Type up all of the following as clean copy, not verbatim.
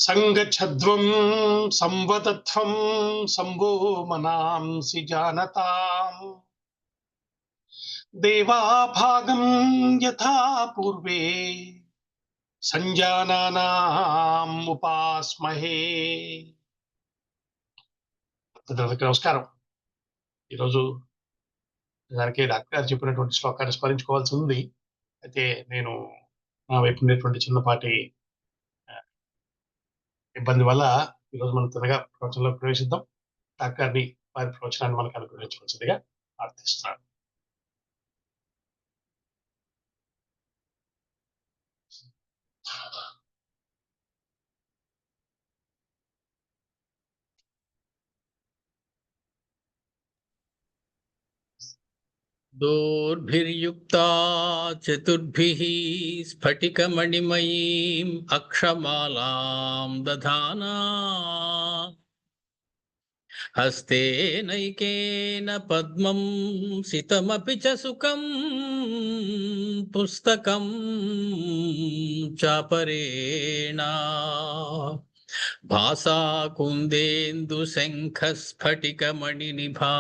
సంగఛద్వం సంవదత్వం సంభో మనాంసి జానతాం దేవాభాగం యథా పూర్వే సంజానానాం ఉపాస్మహే. అందరికీ నమస్కారం. ఈరోజు దానికి డాక్టర్ గారు చెప్పినటువంటి శ్లోకాన్ని స్మరించుకోవాల్సి ఉంది. అయితే నేను నా వైపు ఉండేటువంటి చిన్నపాటి ఇబ్బంది వల్ల ఈరోజు మనం త్వరగా ప్రవచనంలో ప్రవేశిద్దాం. డాక్టర్ గారిని వారి ప్రవచనాన్ని మనకు అనుగ్రహించవలసిందిగా ప్రార్థిస్తున్నాను. दोर्भिर्युक्ता चतुर्भिः स्फटिकमणिमयीम् अक्षमालां दधाना हस्तेनैकेन पद्मं सितमपि च सुखं पुस्तकं चापरेण भासा कुन्देन्दु शङ्ख स्फटिकमणिनिभा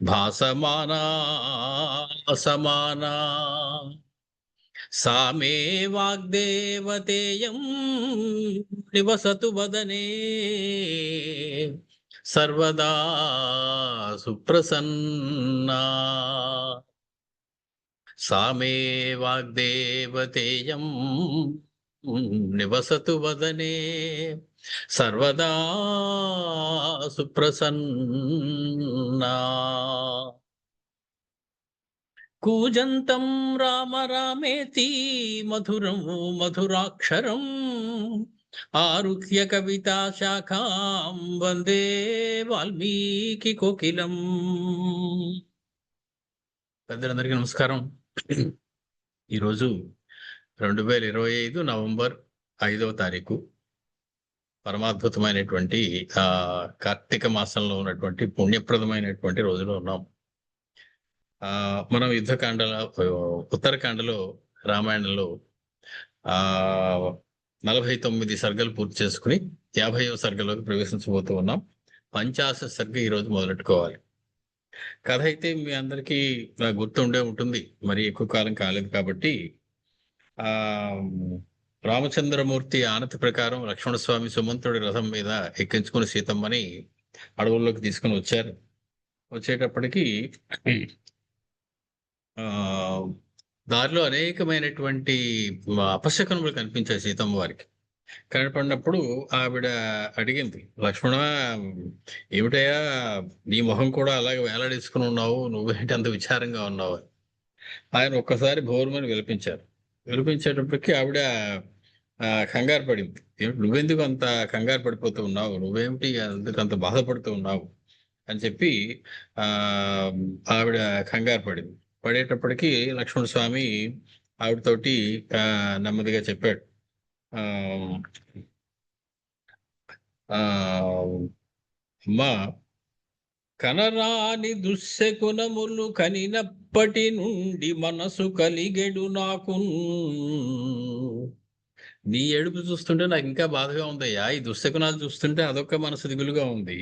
भासमाना समाना सा मे वाग्देवतेयं निवसतु वदने सर्वदा सुप्रसन्ना. सा मे वाग्देवतेयं निवसतु वदने सर्वदा सुप्रसन्ना. कूजन्तं राम रामेति मधुरं मधुराक्षरम् आरुह्य कविता शाखां वन्दे वाल्मीकि कोकिलम्. పెద్దలందరికీ నమస్కారం. ఈరోజు 2025 నవంబర్ 5వ తారీఖు పరమాద్భుతమైనటువంటి కార్తీక మాసంలో ఉన్నటువంటి పుణ్యప్రదమైనటువంటి రోజులో ఉన్నాం. మనం యుద్ధకాండలో ఉత్తరకాండలో రామాయణంలో 49 సర్గలు పూర్తి చేసుకుని 50వ సర్గలోకి ప్రవేశించబోతూ ఉన్నాం. 50వ సర్గ ఈరోజు మొదలెట్టుకోవాలి. కథ అయితే మీ అందరికీ గుర్తుండే ఉంటుంది, మరి ఎక్కువ కాలం కాలేదు కాబట్టి. రామచంద్రమూర్తి ఆనతి ప్రకారం లక్ష్మణస్వామి సుమంతుడి రథం మీద ఎక్కించుకుని సీతమ్మని అడవుల్లోకి తీసుకుని వచ్చారు. వచ్చేటప్పటికి దారిలో అనేకమైనటువంటి అపశకనములు కనిపించాయి సీతమ్మ వారికి. కనపడినప్పుడు ఆవిడ అడిగింది, లక్ష్మణ ఏమిటయ్యా నీ మొహం కూడా అలాగే వేలాడేసుకుని ఉన్నావు, నువ్వేంటి అంత విచారంగా ఉన్నావు? ఆయన ఒక్కసారి భోరుమని విలపించారు. విలపించేటప్పటికి ఆవిడ కంగారు పడింది. నువ్వెందుకు అంత కంగారు పడిపోతూ ఉన్నావు, నువ్వేమిటి అందుకు అంత బాధపడుతూ ఉన్నావు అని చెప్పి ఆవిడ కంగారు పడింది. పడేటప్పటికి లక్ష్మణ స్వామి ఆవిడతోటి నెమ్మదిగా చెప్పాడు, అమ్మా కనరాని దుశ్శకునములు కనినప్పటి నుండి మనసు కలిగెడు నాకు. నీ ఏడుపు చూస్తుంటే నాకు ఇంకా బాధగా ఉందయ్యా, ఈ దుశ్శకునాలు చూస్తుంటే అదొక మనసు దిగులుగా ఉంది.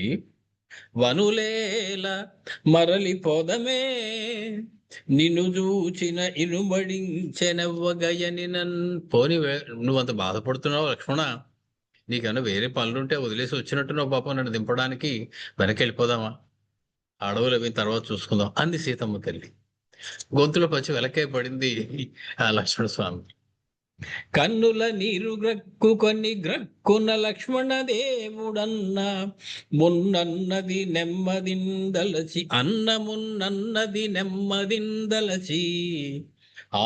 వనులేల మరలి పోదమే నిన్ను చూచిన ఇనుబడించెనవ్వగయని పోని. నువ్వంత బాధపడుతున్నావు లక్ష్మణ, నీకన్నా వేరే పనులుంటే వదిలేసి వచ్చినట్టున్నావు పాపం, నన్ను దింపడానికి వెనకెళ్ళిపోదామా, అడవులు అవి తర్వాత చూసుకుందాం అంది సీతమ్మ తల్లి. గొంతులో పచ్చి వెలకే పడింది ఆ లక్ష్మణ స్వామి. కన్నుల నీరు గ్రక్కుకొని గ్రక్కున లక్ష్మణ దేవుడన్న మున్నన్నది నెమ్మదిందలచి అన్నమున్నన్నది నెమ్మదిందలచి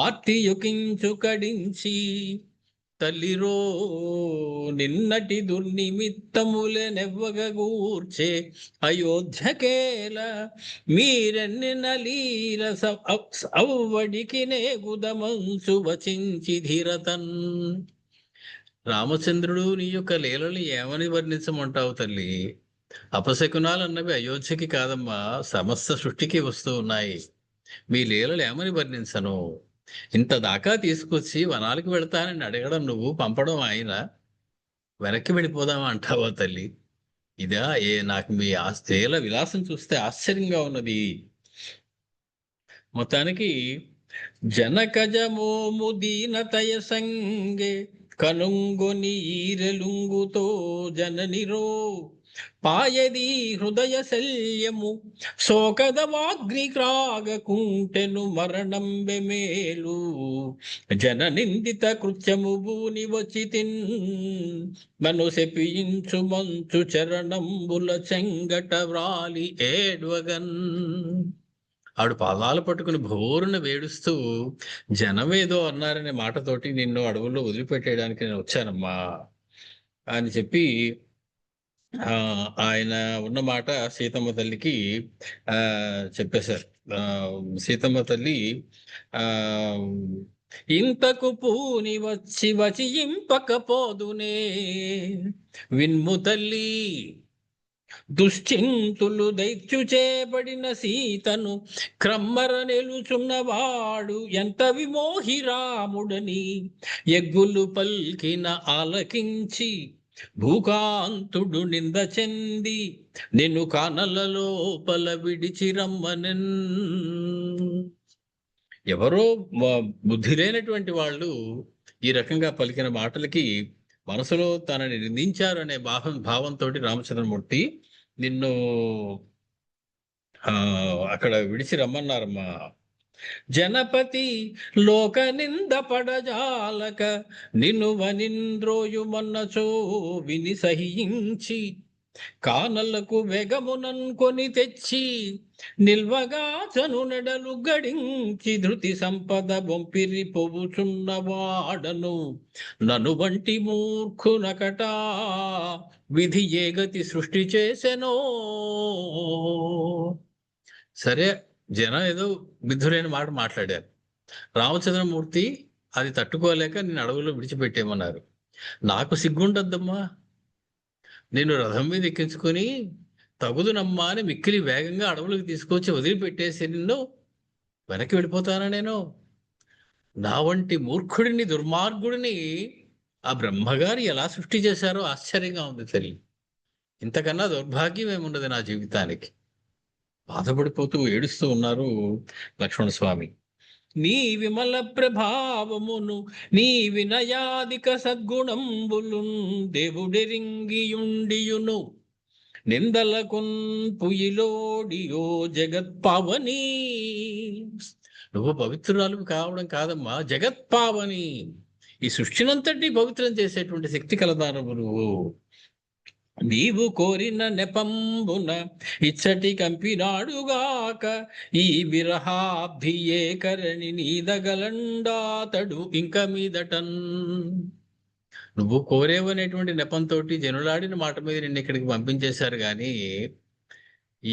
ఆర్తి యుకించు కడించి తల్లిరో నిన్నటి దుర్నిమిత్తములే నెవ్వగూర్చే అయోధ్యకేల మీరెన్నిన లీల అవ్వడికి నేగుదమంచు వచించి ధీరతన్. రామచంద్రుడు నీ యొక్క లీలలు ఏమని వర్ణించమంటావు తల్లి? అపశకునాలు అన్నవి అయోధ్యకి కాదమ్మా, సమస్త సృష్టికి వస్తూ ఉన్నాయి. మీ లీలలు ఏమని వర్ణించను? ఇంత దాకా తీసుకొచ్చి వనాలకు వెళతానని అడగడం నువ్వు, పంపడం ఆయన. వెనక్కి వెళ్ళిపోదామా అంటావా తల్లి? ఇదా నాకు మీ ఆ స్త్రీల విలాసం చూస్తే ఆశ్చర్యంగా ఉన్నది. మొత్తానికి జనకజమోము దీనతయ సంగే కనుంగొని ఈరెలుంగుతో జననిరో పాయది హృదయ శల్యము శోకదవాగ్నిక్రాగకుంటెను మరణం బెమేలు జన నిందిత కృత్యము భూని వచ్చితిన్ మను శపించు మంచు చరణంబుల చెంగట వ్రాలి ఏడ్వగన్. ఆవిడ పాదాలు పట్టుకుని భోరున వేడుస్తూ జనం ఏదో అన్నారనే మాటతోటి నిన్ను అడవుల్లో వదిలిపెట్టేయడానికి నేను వచ్చానమ్మా అని చెప్పి ఆయన ఉన్న మాట సీతమ్మ తల్లికి చెప్పేశారు. సీతమ్మ తల్లి ఇంతకు పూని వచ్చి వచింపకపోదునే విన్ము తల్లి దుశ్చింతులు దైత్యు చేబడిన సీతను క్రమ్మర నిలుచున్నవాడు ఎంత విమోహిరాముడని ఎగ్గులు పల్కిన ఆలకించి భూకాంతుడు నింద చెంది నిన్ను కానల లోపల విడిచి రమ్మనెన్. ఎవరో బుద్ధి లేనటువంటి వాళ్ళు ఈ రకంగా పలికిన మాటలకి మనసులో తనని నిందించారు అనే భావంతో రామచంద్రమూర్తి నిన్ను అక్కడ విడిచి రమ్మన్నారమ్మా. జనపతి లోక నింద పడజాలక నిన్ను వనింద్రోయుమన్నచో విని సహించి కానలకు వెగమునన్కొని తెచ్చి నిల్వగా చను నెడలు గడించి ధృతి సంపద బొంపిరి పొవుచున్నవాడను నను వంటి మూర్ఖునకట విధి ఏ గతి సృష్టి చేసెనో. సరే, జనం ఏదో బిద్ధులైన మాట మాట్లాడారు. రామచంద్రమూర్తి అది తట్టుకోలేక నేను అడవుల్లో విడిచిపెట్టేమన్నారు. నాకు సిగ్గుండద్దమ్మా, నేను రథం మీద ఎక్కించుకొని తగుదునమ్మా అని మిక్కిలి వేగంగా అడవులకు తీసుకొచ్చి వదిలిపెట్టేసి నిన్ను వెనక్కి వెళ్ళిపోతానా నేను? నా వంటి మూర్ఖుడిని, దుర్మార్గుడిని ఆ బ్రహ్మగారు ఎలా సృష్టి చేశారో ఆశ్చర్యంగా ఉంది తల్లి. ఇంతకన్నా దౌర్భాగ్యం ఏమున్నది నా జీవితానికి? బాధపడిపోతూ ఏడుస్తూ ఉన్నారు లక్ష్మణస్వామి. నీ విమల ప్రభావమును నీ వినయాదిక సద్గుణంబులు దేవుడెరింగియుండియును నిందలకున్ పుయిలోడియో జగత్పావని. నువ్వు పవిత్రురాలు కావడం కాదమ్మా, జగత్పావని, ఈ సృష్టినంతటి పవిత్రం చేసేటువంటి శక్తి కలదానవు నువ్వు. నీవు కోరిన నెపంబున ఇచ్చటి కంపినాడుగాక ఈ విరహాబ్ధి ఏ కరణి నీదగలండాతడు ఇంక మీదటన్. నువ్వు కోరేవనేటువంటి నెపంతో జనులాడిన మాట మీద నిన్ను ఇక్కడికి పంపించేశారు కానీ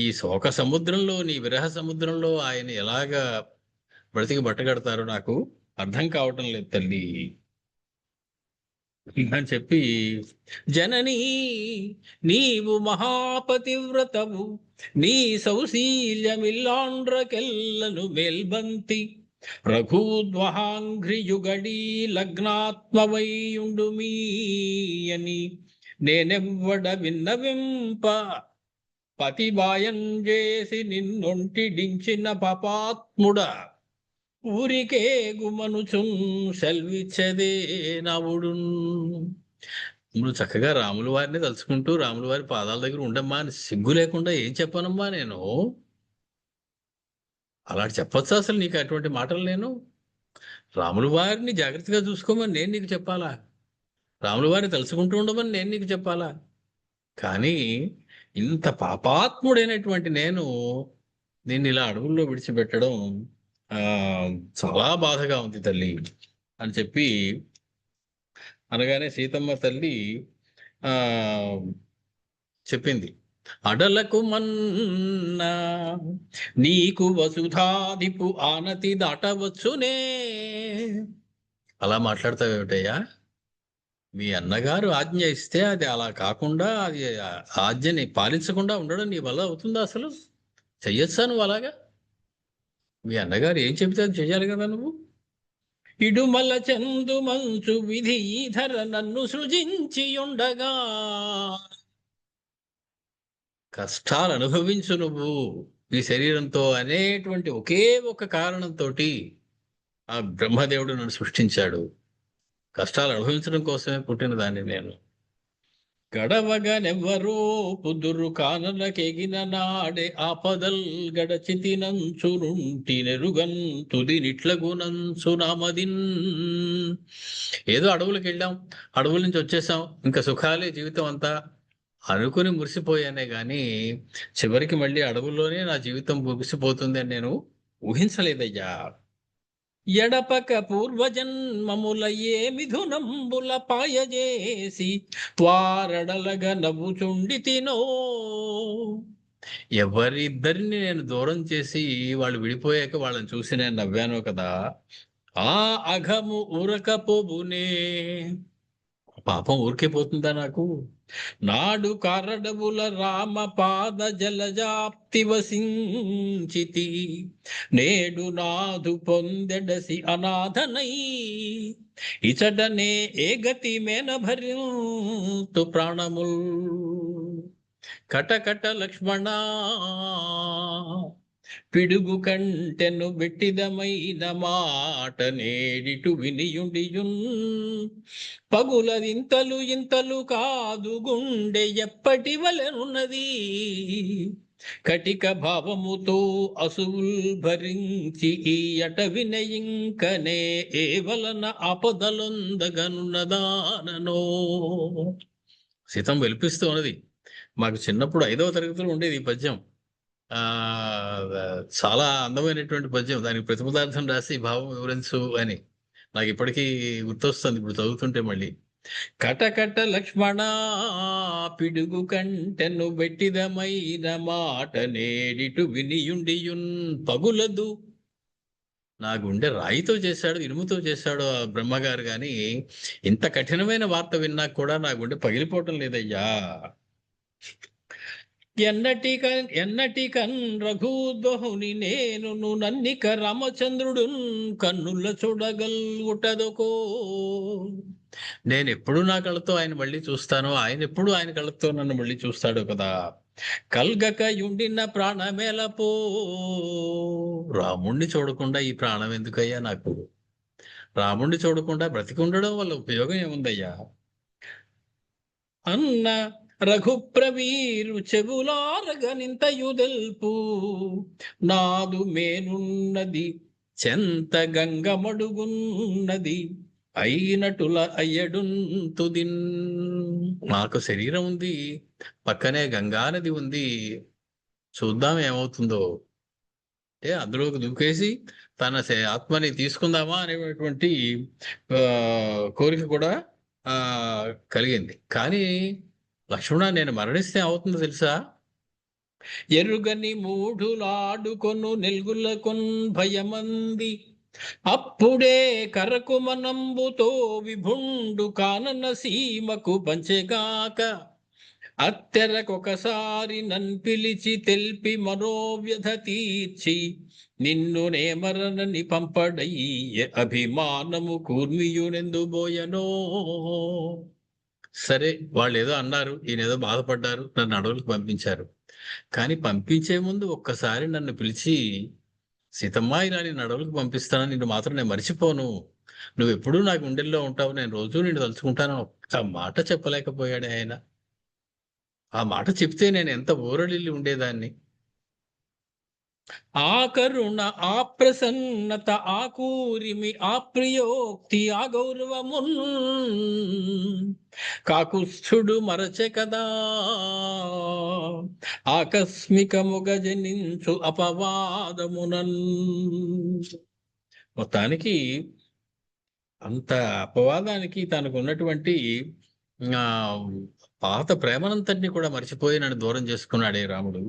ఈ శోక సముద్రంలో, నీ విరహ సముద్రంలో ఆయన ఎలాగా బ్రతికి బట్టగడతారో నాకు అర్థం కావటం లేదు తల్లి అని చెప్పి, జననీ నీవు మహాపతివ్రతవు నీ సౌశీల్యమిల్లాండ్రకెల్లను మేల్బంతి రఘూద్వహాంఘ్రియుగడీ లగ్నాత్మవైయుండు మీయని నేనెవ్వడ విన్నవింప పతిబాయం చేసి నిన్నొంటిడించిన పాపాత్ముడ ఊరికే గుమనుచున్ సెల్విచ్చదే నవుడు. నువ్వు చక్కగా రాముల వారిని తలుచుకుంటూ రాముల వారి పాదాల దగ్గర ఉండమ్మా అని సిగ్గు లేకుండా ఏం చెప్పనమ్మా నేను? అలాంటి చెప్పొచ్చు అసలు నీకు అటువంటి మాటలు? నేను రాముల వారిని జాగ్రత్తగా చూసుకోమని నేను నీకు చెప్పాలా? రాముల వారిని తలుచుకుంటూ ఉండమని నేను నీకు చెప్పాలా? కానీ ఇంత పాపాత్ముడైనటువంటి నేను నిన్ను ఇలా అడవుల్లో విడిచిపెట్టడం చాలా బాధగా ఉంది తల్లి అని చెప్పి అనగానే సీతమ్మ తల్లి చెప్పింది, అడలకు మన్నా నీకు వసుధాదిపు ఆనతి దాటవచ్చునే. అలా మాట్లాడతావేమిటయ్యా? మీ అన్నగారు ఆజ్ఞ ఇస్తే అది అలా కాకుండా, అది ఆజ్ఞని పాలించకుండా ఉండడం నీ వల్ల అవుతుందా? అసలు చెయ్యొచ్చా నువ్వు అలాగా? మీ అన్నగారు ఏం చెబితే అది చెయ్యాలి కదా నువ్వు. ఇడుమల చందు మంచు విధి ధర నన్ను సృజించి ఉండగా, కష్టాలు అనుభవించు నువ్వు ఈ శరీరంతో అనేటువంటి ఒకే ఒక కారణంతో ఆ బ్రహ్మదేవుడు నన్ను సృష్టించాడు. కష్టాలు అనుభవించడం కోసమే పుట్టిన దాన్ని నేను. గడవగనెవ్వరో పుదురు కానలకెగిన నాడే ఆపదల్ గడచితి నంచునుంటి నెరుగన్ తుది నిట్లగునంచు నామదిన్. ఏదో అడవులకు వెళ్ళాం, అడవుల నుంచి వచ్చేసాం, ఇంకా సుఖాలే జీవితం అంతా అనుకుని మురిసిపోయానే గాని చివరికి మళ్ళీ అడవుల్లోనే నా జీవితం ముగిసిపోతుంది అని నేను ఊహించలేదయ్యా. ఎడపక పూర్వజన్మముల ఏ మిథునంబుల పాయజేసి వారడలగ నవ్వుచుండి తినో. ఎవరిద్దరిని నేను దూరం చేసి వాళ్ళు విడిపోయాక వాళ్ళని చూసి నేను నవ్వాను కదా, ఆ అఘము ఉరకపోబునే. పాపం ఊరికే పోతుందా నాకు? నాడు కారడవుల రామ పాద జలజాప్తి వసించితి, నేడు నాదు పొందెడసి అనాథనై ఇచటనే ఏ గతి మేన భరింతు ప్రాణముల్. కటకట లక్ష్మణ పిడుగు కంటెను బెట్టిదమైన మాట నేడిటు వినియుండియున్. పగులదింతలు ఇంతలు కాదు గుండె ఎప్పటి వలెనున్నది, కటిక భావముతో అసువుల్ భరించి ఈ అట వినయింకనే ఏ వలన ఆపదలొందగనున్నదాననో. సీతం వెలిపిస్తూ ఉన్నది. మాకు చిన్నప్పుడు 5వ తరగతిలో ఉండేది ఈ పద్యం. చాలా అందమైనటువంటి పద్యం. దానికి ప్రతిపదార్థం రాసి భావం వివరించు అని నాకు ఇప్పటికీ గుర్తొస్తుంది ఇప్పుడు చదువుతుంటే మళ్ళీ. కటకట లక్ష్మణ పిడుగు కంటెను బెట్టిదమైన మాట నేడిటు వినియుండియున్. పగులదు, నా గుండె రాయితో చేశాడు, ఇనుముతో చేశాడు ఆ బ్రహ్మగారు, గాని ఇంత కఠినమైన వార్త విన్నా కూడా నా గుండె పగిలిపోవటం లేదయ్యా. ఎన్నటికన్ రఘుద్వహుని నేను నన్నిక రామచంద్రుడు కన్నుల చూడగలుగుటదొకో. నేను ఎప్పుడు నా కళ్ళతో ఆయన మళ్ళీ చూస్తాను, ఆయన ఎప్పుడు ఆయన కళ్ళతో నన్ను మళ్ళీ చూస్తాడు కదా. కల్గక యుండిన ప్రాణమేలపో. రాముణ్ణి చూడకుండా ఈ ప్రాణం ఎందుకయ్యా నాకు? రాముణ్ణి చూడకుండా బ్రతికి ఉండడం వల్ల ఉపయోగం ఏముందయ్యా అన్న రఘుప్రవీరు చెవులారగనింతయుదెల్పు. నాదు మేనున్నది చెంత గంగమడుగున్నది అయినటుల అయ్యడున్ తుదిన్. నాకు శరీరం ఉంది, పక్కనే గంగానది ఉంది, చూద్దాం ఏమవుతుందో. అందులోకి దూకేసి తన ఆత్మని తీసుకుందామా అనేటువంటి కోరిక కూడా కలిగింది. కానీ లక్ష్మణ, నేను మరణిస్తే అవుతుందో తెలుసా? ఎరుగని మూఢులాడుకొను నెల్గులకొన్ భయమంది, అప్పుడే కరకు మనంబుతో విభుండు కానన సీమకు పంచెగాక. అత్తెరకొకసారి నన్ పిలిచి తెల్పి మనోవ్యధ తీర్చి, నిన్ను నేమరనని పంపడయ్య అభిమానము కూర్మియునెందుబోయనో. సరే, వాళ్ళు ఏదో అన్నారు, ఈయనేదో బాధపడ్డారు, నన్ను అడవులకు పంపించారు. కానీ పంపించే ముందు ఒక్కసారి నన్ను పిలిచి, సీతమ్మ ఇలా నేను అడవులకు పంపిస్తాను, నిన్ను మాత్రం నేను మర్చిపోను, నువ్వు ఎప్పుడూ నా గుండెల్లో ఉంటావు, నేను రోజు నిన్ను తలుచుకుంటాను, ఒక్క మాట చెప్పలేకపోయాడే ఆయన. ఆ మాట చెప్తే నేను ఎంత ఊరలిల్లి ఉండేదాన్ని. ఆ కరుణ, ఆ ప్రసన్నత, ఆ కూరిమి, ఆ ప్రియోక్తి, ఆ గౌరవమున్ కాకుస్థుడు మరచె కదా. ఆకస్మికముగ జనించు అపవాదమునన్. మొత్తానికి అంత అపవాదానికి తనకు ఉన్నటువంటి పాత ప్రేమనంతటిని కూడా మర్చిపోయి నన్ను దూరం చేసుకున్నాడే రాముడు.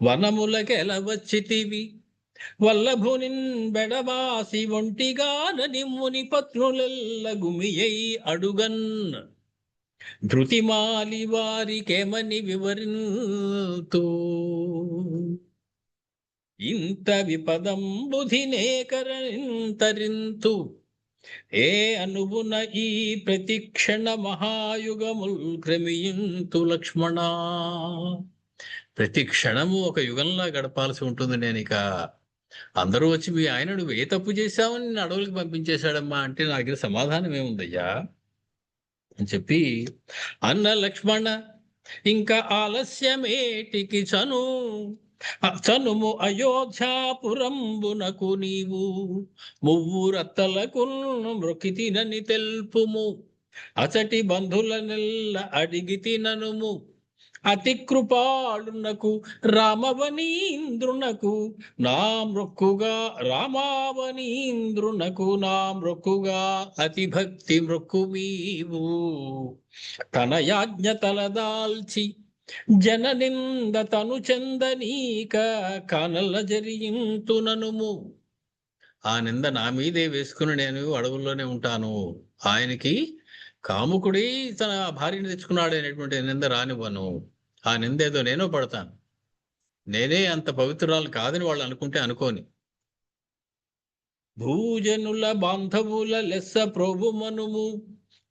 వనములకెలవచ్చితివి వల్లభునిన్ బెడబాసి ఒంటిగానని ముని పత్నులెల్ల గుమియై అడుగన్. ధృతిమాలి వారికేమని వివరింతూ, ఇంత విపదం బుధినేకరింతరింతు ఏ అనువున ఈ ప్రతిక్షణ మహాయుగముల్ క్రమియింతు లక్ష్మణ. ప్రతి క్షణము ఒక యుగంలా గడపాల్సి ఉంటుంది. నేను ఇక అందరూ వచ్చి మీ ఆయన నువ్వు ఏ తప్పు చేశావని నిన్ను అడవులకి పంపించేశాడమ్మా అంటే నా దగ్గర సమాధానం ఏముందయ్యా అని చెప్పి అన్న లక్ష్మణ. ఇంకా ఆలస్యమేటికి చనుము అయోధ్యాపురంబునకు నీవు మువ్వురత్తలకు మ్రొకితినని తెలుపుము. అచటి బంధులనెల్ల అడిగి తిననుము. అతి కృపాళునకు రామవనీంద్రునకు నా మృక్కుగా రామావనీంద్రునకు నా మృక్కుగా అతి భక్తి మృక్కువీవు. తన యాజ్ఞ తలదాల్చి జననింద తను చెందనీక కానల జరిగింతుననుము. ఆ నింద నా మీదే వేసుకుని నేను అడవుల్లోనే ఉంటాను. ఆయనకి కాముకుడి తన భార్యను తెచ్చుకున్నాడు అనేటువంటి నింద రానివ్వను. ఆ నింద ఏదో నేనో పడతాను. నేనే అంత పవిత్రురాలు కాదని వాళ్ళు అనుకుంటే అనుకోని. భూజనుల బాంధవుల లెస్స ప్రభుమనుము.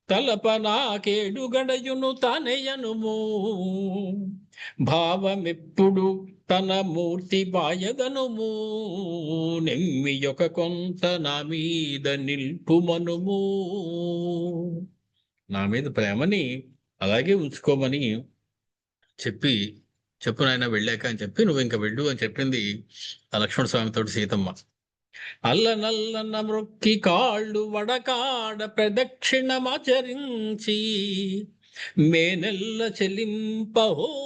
తలప నాకేడు గడయును తానెయనుము. భావమెప్పుడు తన మూర్తి పాయదనుము. నెమ్మి యొక్క కొంత నా మీద నిల్పుమనుము. నా మీద ప్రేమని అలాగే ఉంచుకోమని చెప్పు నాయన వెళ్ళాక అని చెప్పి నువ్వు ఇంకా వెళ్ళు అని చెప్పింది ఆ లక్ష్మణ స్వామితోటి సీతమ్మ. అల్లనల్లన మ్రొక్కి కాళ్ళు వడకాడ ప్రదక్షిణమాచరించి మేనెల్ల చెలింపహోరుమని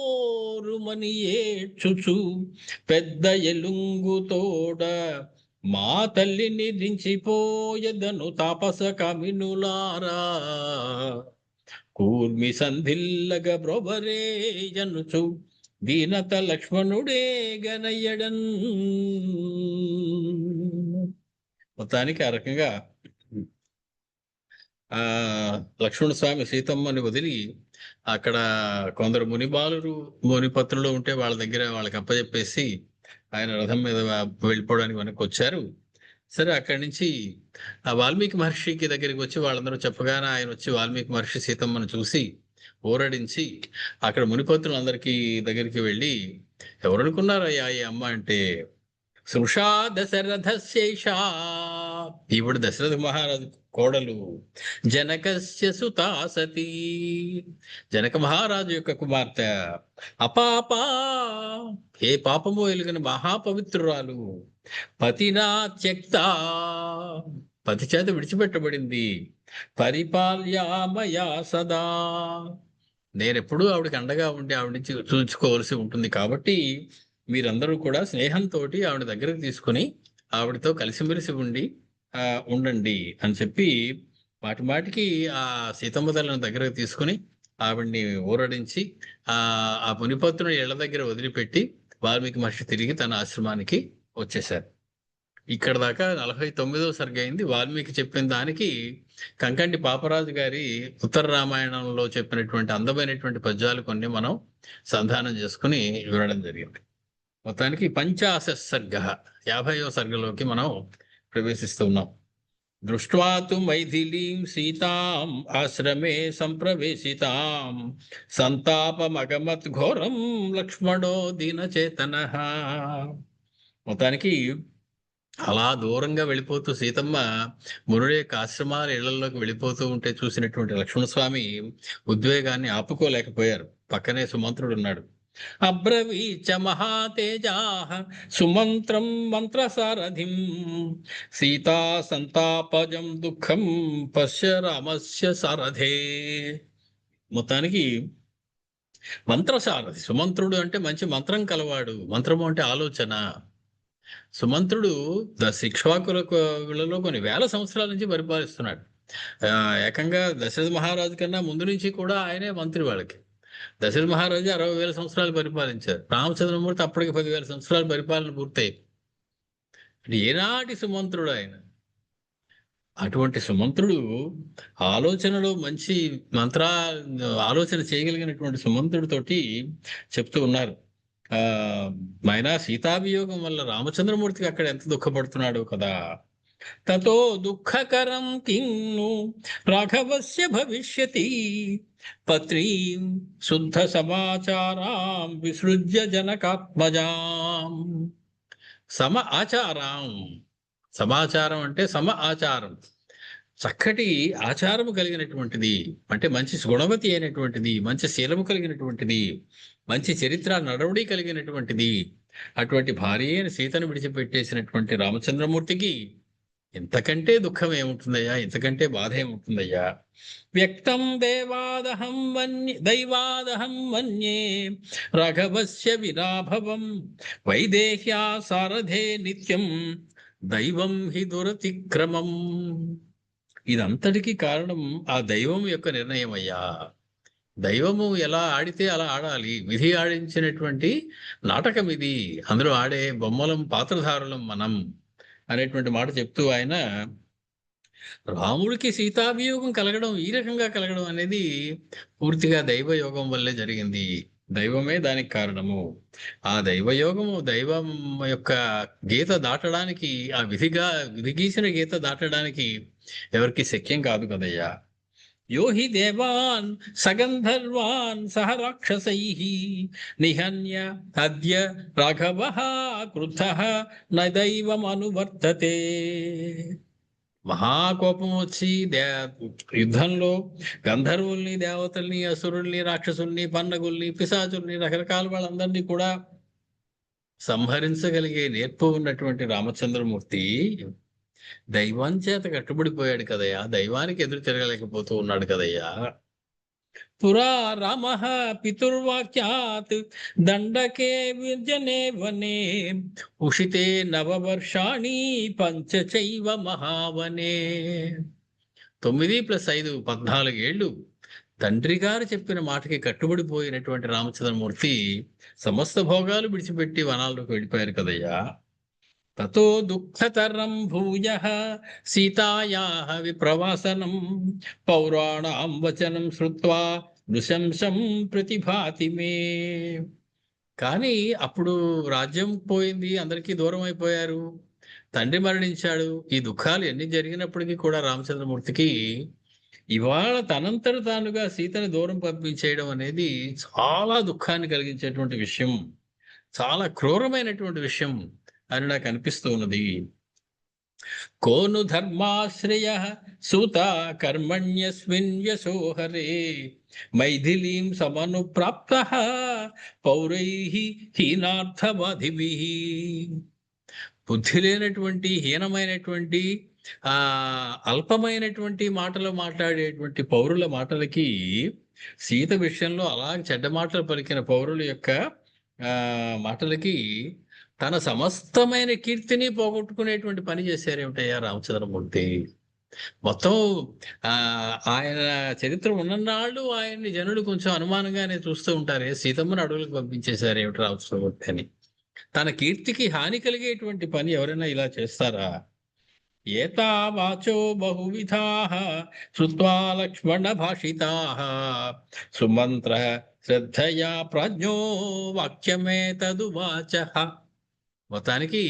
ఏడ్చుచు పెద్ద ఎలుంగుతోడ మా తల్లిని దించిపోయదను తాపస కమినులారా. కూర్మి సంధిల్లగ బ్రొబరేయనుచు దీనత లక్ష్మణుడే గనయ్యడన్. మొత్తానికి ఆ రకంగా లక్ష్మణ స్వామి సీతమ్మని వదిలి అక్కడ కొందరు మునిపత్రులు ఉంటే వాళ్ళ దగ్గర వాళ్ళకి అప్పచెప్పేసి ఆయన రథం మీద వెళ్ళిపోవడానికి వెనక్కి వచ్చారు. సరే, అక్కడి నుంచి ఆ వాల్మీకి మహర్షికి దగ్గరికి వచ్చి వాళ్ళందరూ చెప్పగానే ఆయన వచ్చి వాల్మీకి మహర్షి సీతమ్మను చూసి ఊరడించి అక్కడ మునిపత్రులందరికీ దగ్గరికి వెళ్ళి ఎవరనుకున్నారయ్యా ఈ అమ్మ అంటే సృషా దశరథశేషా, ఇప్పుడు దశరథ మహారాజు కోడలు, జనకస్య సుతా సతీ, జనక మహారాజు యొక్క కుమార్తె, అపాప ఏ పాపమో ఎలుగని మహాపవిత్రురాలు, పతినా త్యక్త పతి చేత విడిచిపెట్టబడింది, పరిపాల్యామయా సదా నేనెప్పుడూ ఆవిడకి అండగా ఉండి ఆవిడ నుంచి చూసుకోవలసి ఉంటుంది. కాబట్టి మీరందరూ కూడా స్నేహంతో ఆవిడ దగ్గరకు తీసుకుని ఆవిడతో కలిసిమెలిసి ఉండండి అని చెప్పి మాటికి ఆ సీతమ్మ తల్లిని దగ్గరకు తీసుకుని ఆవిడ్ని ఊరడించి ఆ మునిపత్రుని ఇళ్ల దగ్గర వదిలిపెట్టి వాల్మీకి మహర్షి తిరిగి తన ఆశ్రమానికి వచ్చేశారు. ఇక్కడ దాకా 49వ సర్గ అయింది. వాల్మీకి చెప్పిన దానికి కంకంటి పాపరాజు గారి ఉత్తర రామాయణంలో చెప్పినటువంటి అందమైనటువంటి పద్యాలు కొన్ని మనం సంధానం చేసుకుని వినడం జరిగింది. మొత్తానికి 50వ సర్గ 50వ సర్గలోకి మనం ప్రవేశిస్తున్నాం. దృష్ట్వా తు మైథిలీం సీతాం ఆశ్రమే సంప్రవేశితాం సంతాపమగమత్ ఘోరం లక్ష్మణో దీనచేతనః. మొత్తానికి అలా దూరంగా వెళ్ళిపోతూ సీతమ్మ మునుడి యొక్క ఆశ్రమాల ఇళ్లలోకి వెళ్ళిపోతూ ఉంటే చూసినటువంటి లక్ష్మణస్వామి ఉద్వేగాన్ని ఆపుకోలేకపోయారు. పక్కనే సుమంత్రుడు ఉన్నాడు. అబ్రవీచ మహాతేజాః సుమంత్రం మంత్రసారథిం సీతా సంతాపజం దుఃఖం పశ్య రామస్య సారథే. మొత్తానికి మంత్రసారథి సుమంత్రుడు అంటే మంచి మంత్రం కలవాడు. మంత్రము అంటే ఆలోచన. సుమంత్రుడు శిక్ష్వాకులలో కొన్ని వేల సంవత్సరాల నుంచి పరిపాలిస్తున్నాడు. ఏకంగా దశరథ మహారాజు కన్నా ముందు నుంచి కూడా ఆయనే మంత్రి వాళ్ళకి. దశరథ మహారాజు 60,000 సంవత్సరాలు పరిపాలించారు. రామచంద్రమూర్తి అప్పటికి 10,000 సంవత్సరాల పరిపాలన పూర్తయి. ఏనాటి సుమంత్రుడు ఆయన. అటువంటి సుమంత్రుడు ఆలోచనలో మంచి ఆలోచన చేయగలిగినటువంటి సుమంత్రుడితోటి చెప్తూ ఉన్నారు. ఆయన సీతాభియోగం వల్ల రామచంద్రమూర్తికి అక్కడ ఎంత దుఃఖపడుతున్నాడు కదా. తతో దుఃఖకరం కిన్ను రాఘవస్య భవిష్యతి. పత్రీం శుద్ధ సమాచారాం విసృజ్య జనకాత్మజాం. సమ ఆచారం, సమాచారం అంటే సమ ఆచారం, చక్కటి ఆచారము కలిగినటువంటిది, అంటే మంచి గుణవతి అయినటువంటిది, మంచి శీలము కలిగినటువంటిది, మంచి చరిత్ర నడవడి కలిగినటువంటిది, అటువంటి భార్య అయిన సీతను విడిచిపెట్టేసినటువంటి రామచంద్రమూర్తికి ఇంతకంటే దుఃఖం ఏముంటుందయ్యా, ఇంతకంటే బాధ ఏముంటుందయ్యా. వ్యక్తం దైవాదహం మన్యే రాఘవస్య విరాభవం వైదేహ్యా సారథే నిత్యం దైవం హి దురతిక్రమం. ఇదంతటికీ కారణం ఆ దైవం యొక్క నిర్ణయం అయ్యా. దైవము ఎలా ఆడితే అలా ఆడాలి. విధి ఆడించినటువంటి నాటకం ఇది. అందులో ఆడే బొమ్మలం, పాత్రధారులం మనం అనేటువంటి మాట చెప్తూ ఆయన రాముడికి సీతాభియోగం కలగడం, ఈ రకంగా కలగడం అనేది పూర్తిగా దైవయోగం వల్లే జరిగింది. దైవమే దానికి కారణము. ఆ దైవయోగము, దైవం యొక్క గీత దాటడానికి, ఆ విధి గీసిన గీత దాటడానికి ఎవరికి శక్యం కాదు కదయ్యా. యో హి దేవాన్ సగంధర్వాన్ సహ రాక్షసైః నిహన్య అద్య రాఘవః క్రుద్ధః న దైవమనువర్తతే. మహాకోపం వచ్చి యుద్ధంలో గంధర్వుల్ని, దేవతల్ని, అసురుల్ని, రాక్షసుల్ని, పన్నగుల్ని, పిశాచుల్ని, రకరకాల వాళ్ళందరినీ కూడా సంహరించగలిగే నేర్పు ఉన్నటువంటి రామచంద్రమూర్తి దైవం చేత కట్టుబడిపోయాడు కదయ్యా. దైవానికి ఎదురు తిరగలేకపోతూ ఉన్నాడు కదయ్యా. పురా రామః పితుర్వాక్యాత్ దండకే విర్జనే వనే ఉషితే నవవర్షాణి పంచ చైవ మహావనే. 9 + 5 14 ఏళ్ళు తండ్రి గారు చెప్పిన మాటకి కట్టుబడిపోయినటువంటి రామచంద్రమూర్తి సమస్త భోగాలు విడిచిపెట్టి వనాల్లోకి వెళ్ళిపోయారు కదయ్యా. తతో దుఃఖతరం భూయః సీతాయాః విప్రవాసనం పౌరాణాం వచనం శ్రుత్వా నృశంసం ప్రతిభాతి మే. కానీ అప్పుడు రాజ్యం పోయింది, అందరికీ దూరం అయిపోయారు, తండ్రి మరణించాడు. ఈ దుఃఖాలు ఎన్ని జరిగినప్పటికీ కూడా రామచంద్రమూర్తికి ఇవాళ తనంతట తానుగా సీతని దూరం పంపించేయడం అనేది చాలా దుఃఖాన్ని కలిగించేటువంటి విషయం, చాలా క్రూరమైనటువంటి విషయం అని నాకు అనిపిస్తూ ఉన్నది. కోను ధర్మాశ్రయ సూత కర్మణ్యస్మిన్ యశోహరే మైథిలీం సమనుప్రాప్తః పౌరైః హీనార్థవాదిభిః. బుద్ధి లేనటువంటి, హీనమైనటువంటి, అల్పమైనటువంటి మాటలు మాట్లాడేటువంటి పౌరుల మాటలకి, సీత విషయంలో అలా చెడ్డ మాటలు పలికిన పౌరుల యొక్క మాటలకి తన సమస్తమైన కీర్తిని పోగొట్టుకునేటువంటి పని చేశారేమిటయ్యా రామచంద్రమూర్తి. మొత్తం ఆయన చరిత్ర ఉన్ననాళ్ళు ఆయన్ని జనులు కొంచెం అనుమానంగానే చూస్తూ ఉంటారే, సీతమ్మను అడవులకు పంపించేశారు ఏమిటి రామచంద్రమూర్తి అని. తన కీర్తికి హాని కలిగేటువంటి పని ఎవరైనా ఇలా చేస్తారా? ఏతా వాచో బహువిధాః శ్రుత్వా లక్ష్మణ భాషితాః సుమంత్ర శ్రద్ధయా ప్రాజ్ఞో వాక్యమేతదువాచః. మొత్తానికి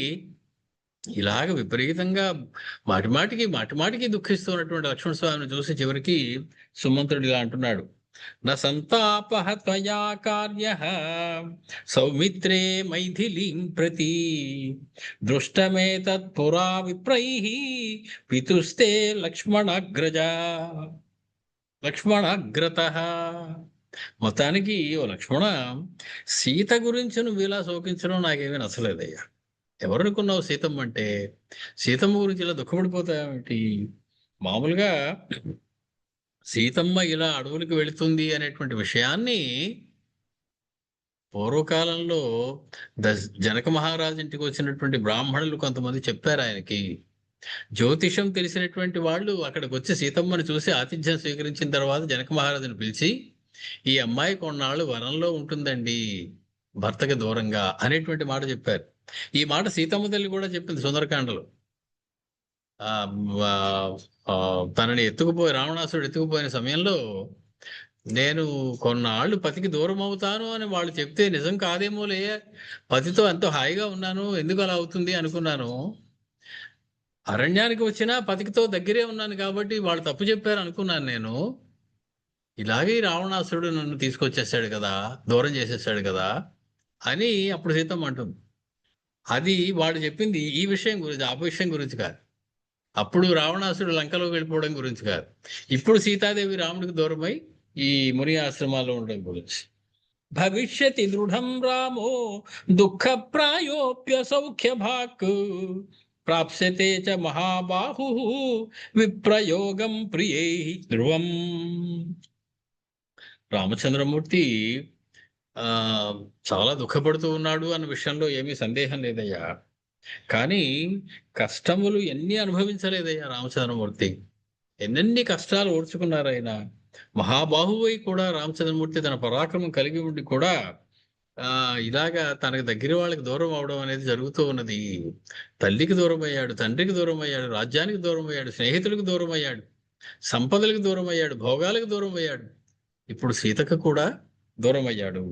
ఇలాగ విపరీతంగా మాటిమాటికి దుఃఖిస్తున్నటువంటి లక్ష్మణ స్వామిని చూసి చివరికి సుమంత్రుడు ఇలా అంటున్నాడు, న సంతాపః త్వయా కార్యః సౌమిత్రే మైథిలీం ప్రతి దృష్టమేతత్ పురా విప్రైః పితుస్తే లక్ష్మణాగ్రతః. మొత్తానికి ఓ లక్ష్మణ, సీత గురించి నువ్వు ఇలా శోకించడం నాకేమీ నచ్చలేదయ్యా. ఎవరనుకున్నావు సీతమ్మ అంటే? సీతమ్మ గురించి ఇలా దుఃఖపడిపోతావేమిటి? మామూలుగా సీతమ్మ ఇలా అడవులకు వెళుతుంది అనేటువంటి విషయాన్ని పూర్వకాలంలో జనక మహారాజు ఇంటికి వచ్చినటువంటి బ్రాహ్మణులు కొంతమంది చెప్పారు ఆయనకి. జ్యోతిషం తెలిసినటువంటి వాళ్ళు అక్కడికి వచ్చి సీతమ్మని చూసి ఆతిథ్యం స్వీకరించిన తర్వాత జనక మహారాజుని పిలిచి, ఈ అమ్మాయి కొన్నాళ్ళు వనంలో ఉంటుందండి భర్తకి దూరంగా అనేటువంటి మాట చెప్పారు. ఈ మాట సీతమ్మ తల్లి కూడా చెప్పింది సుందరకాండలో. తనని రావణాసురుడు ఎత్తుకుపోయిన సమయంలో, నేను కొన్నాళ్ళు పతికి దూరం అవుతాను అని వాళ్ళు చెప్తే నిజం కాదేమోలే, పతితో ఎంతో హాయిగా ఉన్నాను, ఎందుకు అలా అవుతుంది అనుకున్నాను. అరణ్యానికి వచ్చినా పతికితో దగ్గరే ఉన్నాను కాబట్టి వాళ్ళు తప్పు చెప్పారు అనుకున్నాను నేను. ఇలాగే ఈ రావణాసురుడు నన్ను తీసుకొచ్చేసాడు కదా, దూరం చేసేసాడు కదా అని అప్పుడు సీతమ్మ అంటుంది. అది వాడు చెప్పింది ఈ విషయం గురించి, ఆ విషయం గురించి కాదు. అప్పుడు రావణాసురుడు లంకలోకి వెళ్ళిపోవడం గురించి కాదు. ఇప్పుడు సీతాదేవి రాముడికి దూరమై ఈ ముని ఆశ్రమాల్లో ఉండడం గురించి. భవిష్యతి దృఢం రామో దుఃఖప్రాయోప్య సౌఖ్యభాక్ ప్రాప్స్యతే చ మహాబాహు విప్రయోగం ప్రియై ధ్రువం. రామచంద్రమూర్తి ఆ చాలా దుఃఖపడుతూ ఉన్నాడు అన్న విషయంలో ఏమీ సందేహం లేదయ్యా. కానీ కష్టములు ఎన్ని అనుభవించలేదయ్యా రామచంద్రమూర్తి. ఎన్నెన్ని కష్టాలు ఓర్చుకున్నారు ఆయన. మహాబాహువై కూడా రామచంద్రమూర్తి తన పరాక్రమం కలిగి ఉండి కూడా ఇలాగా తనకు దగ్గర వాళ్ళకి దూరం అవడం అనేది జరుగుతూ ఉన్నది. తల్లికి దూరం అయ్యాడు, తండ్రికి దూరం అయ్యాడు, రాజ్యానికి దూరం అయ్యాడు, స్నేహితులకు దూరం అయ్యాడు, సంపదలకు దూరం అయ్యాడు, భోగాలకు దూరం అయ్యాడు. ఇప్పుడు సీతకు కూడా దూరం అయ్యాడు.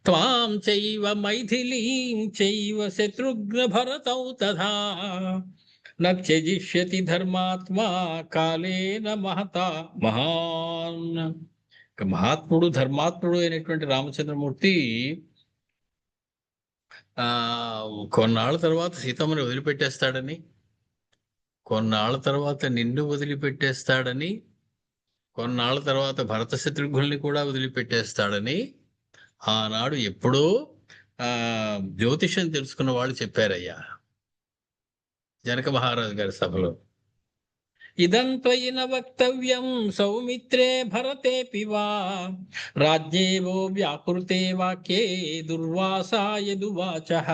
త్వాం చైవ మైథిలీం చైవ శత్రుఘ్న భరతౌ తథా నత్యజిష్యతి ధర్మాత్మా కాలేన మహతా మహాన్. మహాత్ముడు ధర్మాత్ముడు అయినటువంటి రామచంద్రమూర్తి కొన్నాళ్ళ తర్వాత సీతమ్మని వదిలిపెట్టేస్తాడని, కొన్నాళ్ళ తర్వాత నిన్ను వదిలిపెట్టేస్తాడని, కొన్నాళ్ళ తర్వాత భరత శత్రుఘ్నుల్ని కూడా వదిలిపెట్టేస్తాడని ఆనాడు ఎప్పుడో జ్యోతిషం తెలుసుకున్న వాళ్ళు చెప్పారయ్యా జనక మహారాజు గారి సభలో. ఇదం త్వయిన వక్తవ్యం సౌమిత్రే భరతేపి వా రాజ్యేవో వ్యాకృతే వాక్యే దుర్వాసాయదువాచః.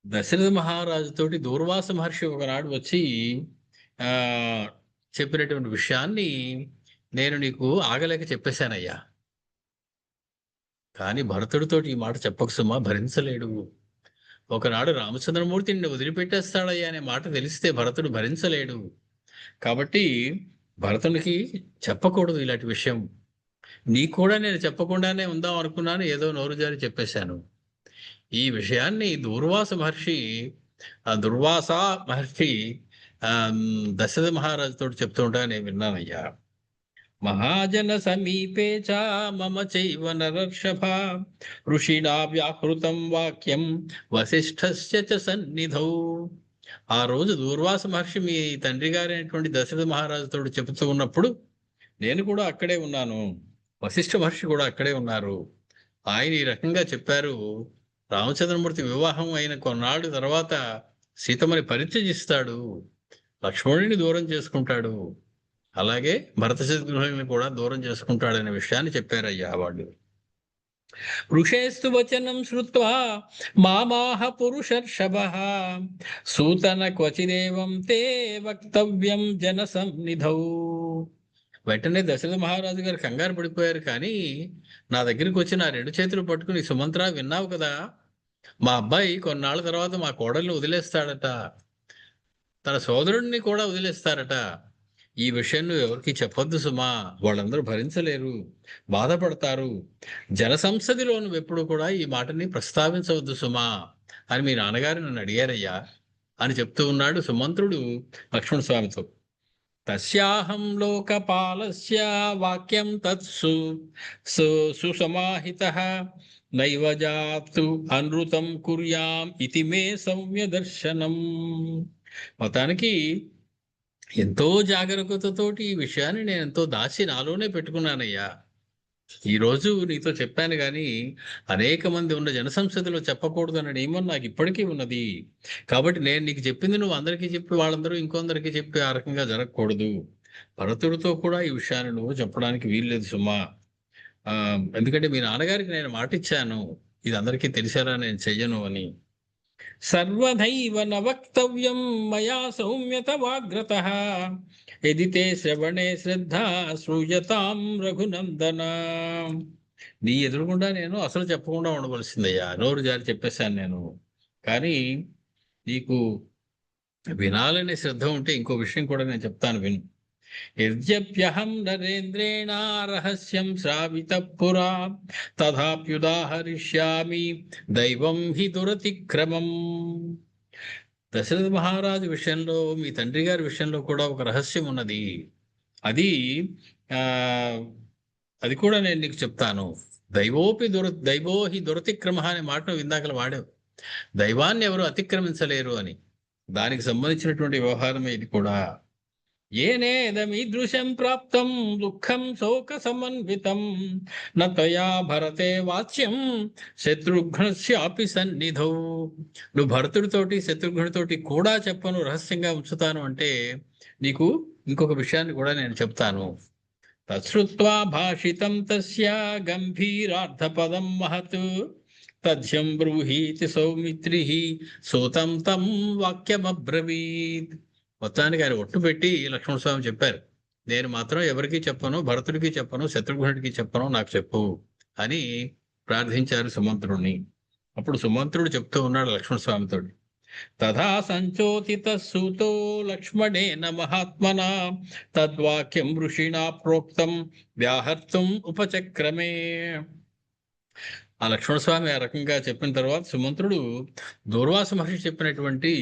దశరథ మహారాజుతోటి దూర్వాస మహర్షి ఒకనాడు వచ్చి చెప్పినటువంటి విషయాన్ని నేను నీకు ఆగలేక చెప్పేశానయ్యా. కానీ భరతుడితోటి ఈ మాట చెప్పకు సుమా, భరించలేడు. ఒకనాడు రామచంద్రమూర్తి నిన్ను వదిలిపెట్టేస్తాడయ్యా అనే మాట తెలిస్తే భరతుడు భరించలేడు. కాబట్టి భరతునికి చెప్పకూడదు ఇలాంటి విషయం. నీకు కూడా నేను చెప్పకుండానే ఉందాం అనుకున్నాను, ఏదో నోరు జారి చెప్పేశాను. ఈ విషయాన్ని దుర్వాస మహర్షి దశరథ మహారాజుతో చెప్తుంటా నేను విన్నానయ్యా. మహాజన సమీపే చ మమ చైవ నరర్షభ ఋషిణా వ్యాహృతం వాక్యం వశిష్ఠస్య చ సన్నిధౌ. ఆ రోజు దూర్వాస మహర్షి మీ తండ్రి గారైనటువంటి దశరథ మహారాజుతో చెబుతూ ఉన్నప్పుడు నేను కూడా అక్కడే ఉన్నాను, వశిష్ఠ మహర్షి కూడా అక్కడే ఉన్నారు. ఆయన ఈ రకంగా చెప్పారు, రామచంద్రమూర్తి వివాహం అయిన కొన్నాళ్ళు తర్వాత సీతమ్మని పరిత్యజిస్తాడు, లక్ష్మణుడిని దూరం చేసుకుంటాడు, అలాగే భరత శత్రుఘ్నుల్ని కూడా దూరం చేసుకుంటాడనే విషయాన్ని చెప్పారయ్యా వాళ్ళు. ఋషేస్తు వచనం శ్రుత్వా మామాహ పురుషర్షభః సూతన క్వచిదేవం తే వక్తవ్యం జన సన్నిధౌ. వెంటనే దశరథ మహారాజు గారు కంగారు పడిపోయారు. కానీ నా దగ్గరికి వచ్చి నా రెండు చేతులు పట్టుకుని, సుమంత్ర విన్నావు కదా, మా అబ్బాయి కొన్నాళ్ళ తర్వాత మా కోడల్ని వదిలేస్తాడట, తన సోదరుడిని కూడా వదిలేస్తారట. ఈ విషయం నువ్వు ఎవరికి చెప్పొద్దు సుమా, వాళ్ళందరూ భరించలేరు, బాధపడతారు. జనసంసదిలో నువ్వు ఎప్పుడు కూడా ఈ మాటని ప్రస్తావించవద్దు సుమా అని మీ నాన్నగారు నన్ను అడిగారయ్యా అని చెప్తూ ఉన్నాడు సుమంత్రుడు లక్ష్మణ స్వామితో. తస్యాహం లోకపాలస్య వాక్యం తత్సు సుసమాహితః నైవ జాతు అనృతం కుర్యాం ఇతి మే సౌమ్య దర్శనం. మొత్తానికి ఎంతో జాగరూకతతోటి ఈ విషయాన్ని నేను ఎంతో దాచి నాలోనే పెట్టుకున్నానయ్యా. ఈరోజు నీతో చెప్పాను, కానీ అనేక మంది ఉన్న జనసంసదిలో చెప్పకూడదు అన్న నియమం నాకు ఇప్పటికీ ఉన్నది. కాబట్టి నేను నీకు చెప్పింది నువ్వు అందరికీ చెప్పి వాళ్ళందరూ ఇంకొందరికి చెప్పి ఆ రకంగా జరగకూడదు. భరతుడితో కూడా ఈ విషయాన్ని నువ్వు చెప్పడానికి వీల్లేదు సుమా. ఎందుకంటే మీ నాన్నగారికి నేను మాటిచ్చాను, ఇది అందరికీ తెలిసేలా నేను చెయ్యను అని. సర్వధైవ న వక్తవ్యం మయా సౌమ్యత వాగ్రతః యది తే శ్రవణే శ్రద్ధ శ్రూయతాం రఘునందన. నీ ఎదురుగుండా నేను అసలు చెప్పకుండా ఉండవలసిందయ్యా, నోరు జారి చెప్పేశాను నేను. కానీ నీకు వినాలనే శ్రద్ధ ఉంటే ఇంకో విషయం కూడా నేను చెప్తాను, విను. యద్యప్యహం నరేంద్రేణ రహస్యం శ్రావితః పురా తథాప్యుదాహరిష్యామి దైవం హి దురతిక్రమం. దశరథ మహారాజు విషయంలో మీ తండ్రి గారి విషయంలో కూడా ఒక రహస్యం ఉన్నది. అది ఆ అది కూడా నేను నీకు చెప్తాను. దైవోహి దురతిక్రమ అనే మాటను ఇందాకలు వాడావు. దైవాన్ని ఎవరు అతిక్రమించలేరు అని. దానికి సంబంధించినటువంటి వ్యవహారమే ఇది కూడా. ఏనేదమీదృశం ప్రాప్తం దుఃఖం శోక సమన్వితం నయా భరతే వాచ్యం శత్రుఘ్నస్యాపి సన్నిధౌ. నువ్వు భరతుడితోటి శత్రుఘ్నుడితోటి కూడా చెప్పను, రహస్యంగా ఉంచుతాను అంటే నీకు ఇంకొక విషయాన్ని కూడా నేను చెప్తాను. తశ్రుత్వా భాషితం తస్య గంభీరార్థపదం మహత్ తథ్యం బ్రూహీతి సౌమిత్రి సూతం తం వాక్యమబ్రవీత్. మొత్తానికి ఆయన ఒట్టు పెట్టి లక్ష్మణస్వామి చెప్పారు, నేను మాత్రం ఎవరికి చెప్పను, భరతుడికి చెప్పను, శత్రుఘ్నుడికి చెప్పను, నాకు చెప్పు అని ప్రార్థించారు సుమంత్రుడిని. అప్పుడు సుమంత్రుడు చెప్తూ ఉన్నాడు లక్ష్మణస్వామితో, తథా సంచోతిత సూతో లక్ష్మణేన మహాత్మనా తద్వాక్యం ఋషిణా ప్రోక్తం వ్యాహర్తం ఉపచక్రమే. ఆ లక్ష్మణస్వామి ఆ రకంగా చెప్పిన తర్వాత సుమంత్రుడు దూర్వాస మహర్షి చెప్పినటువంటి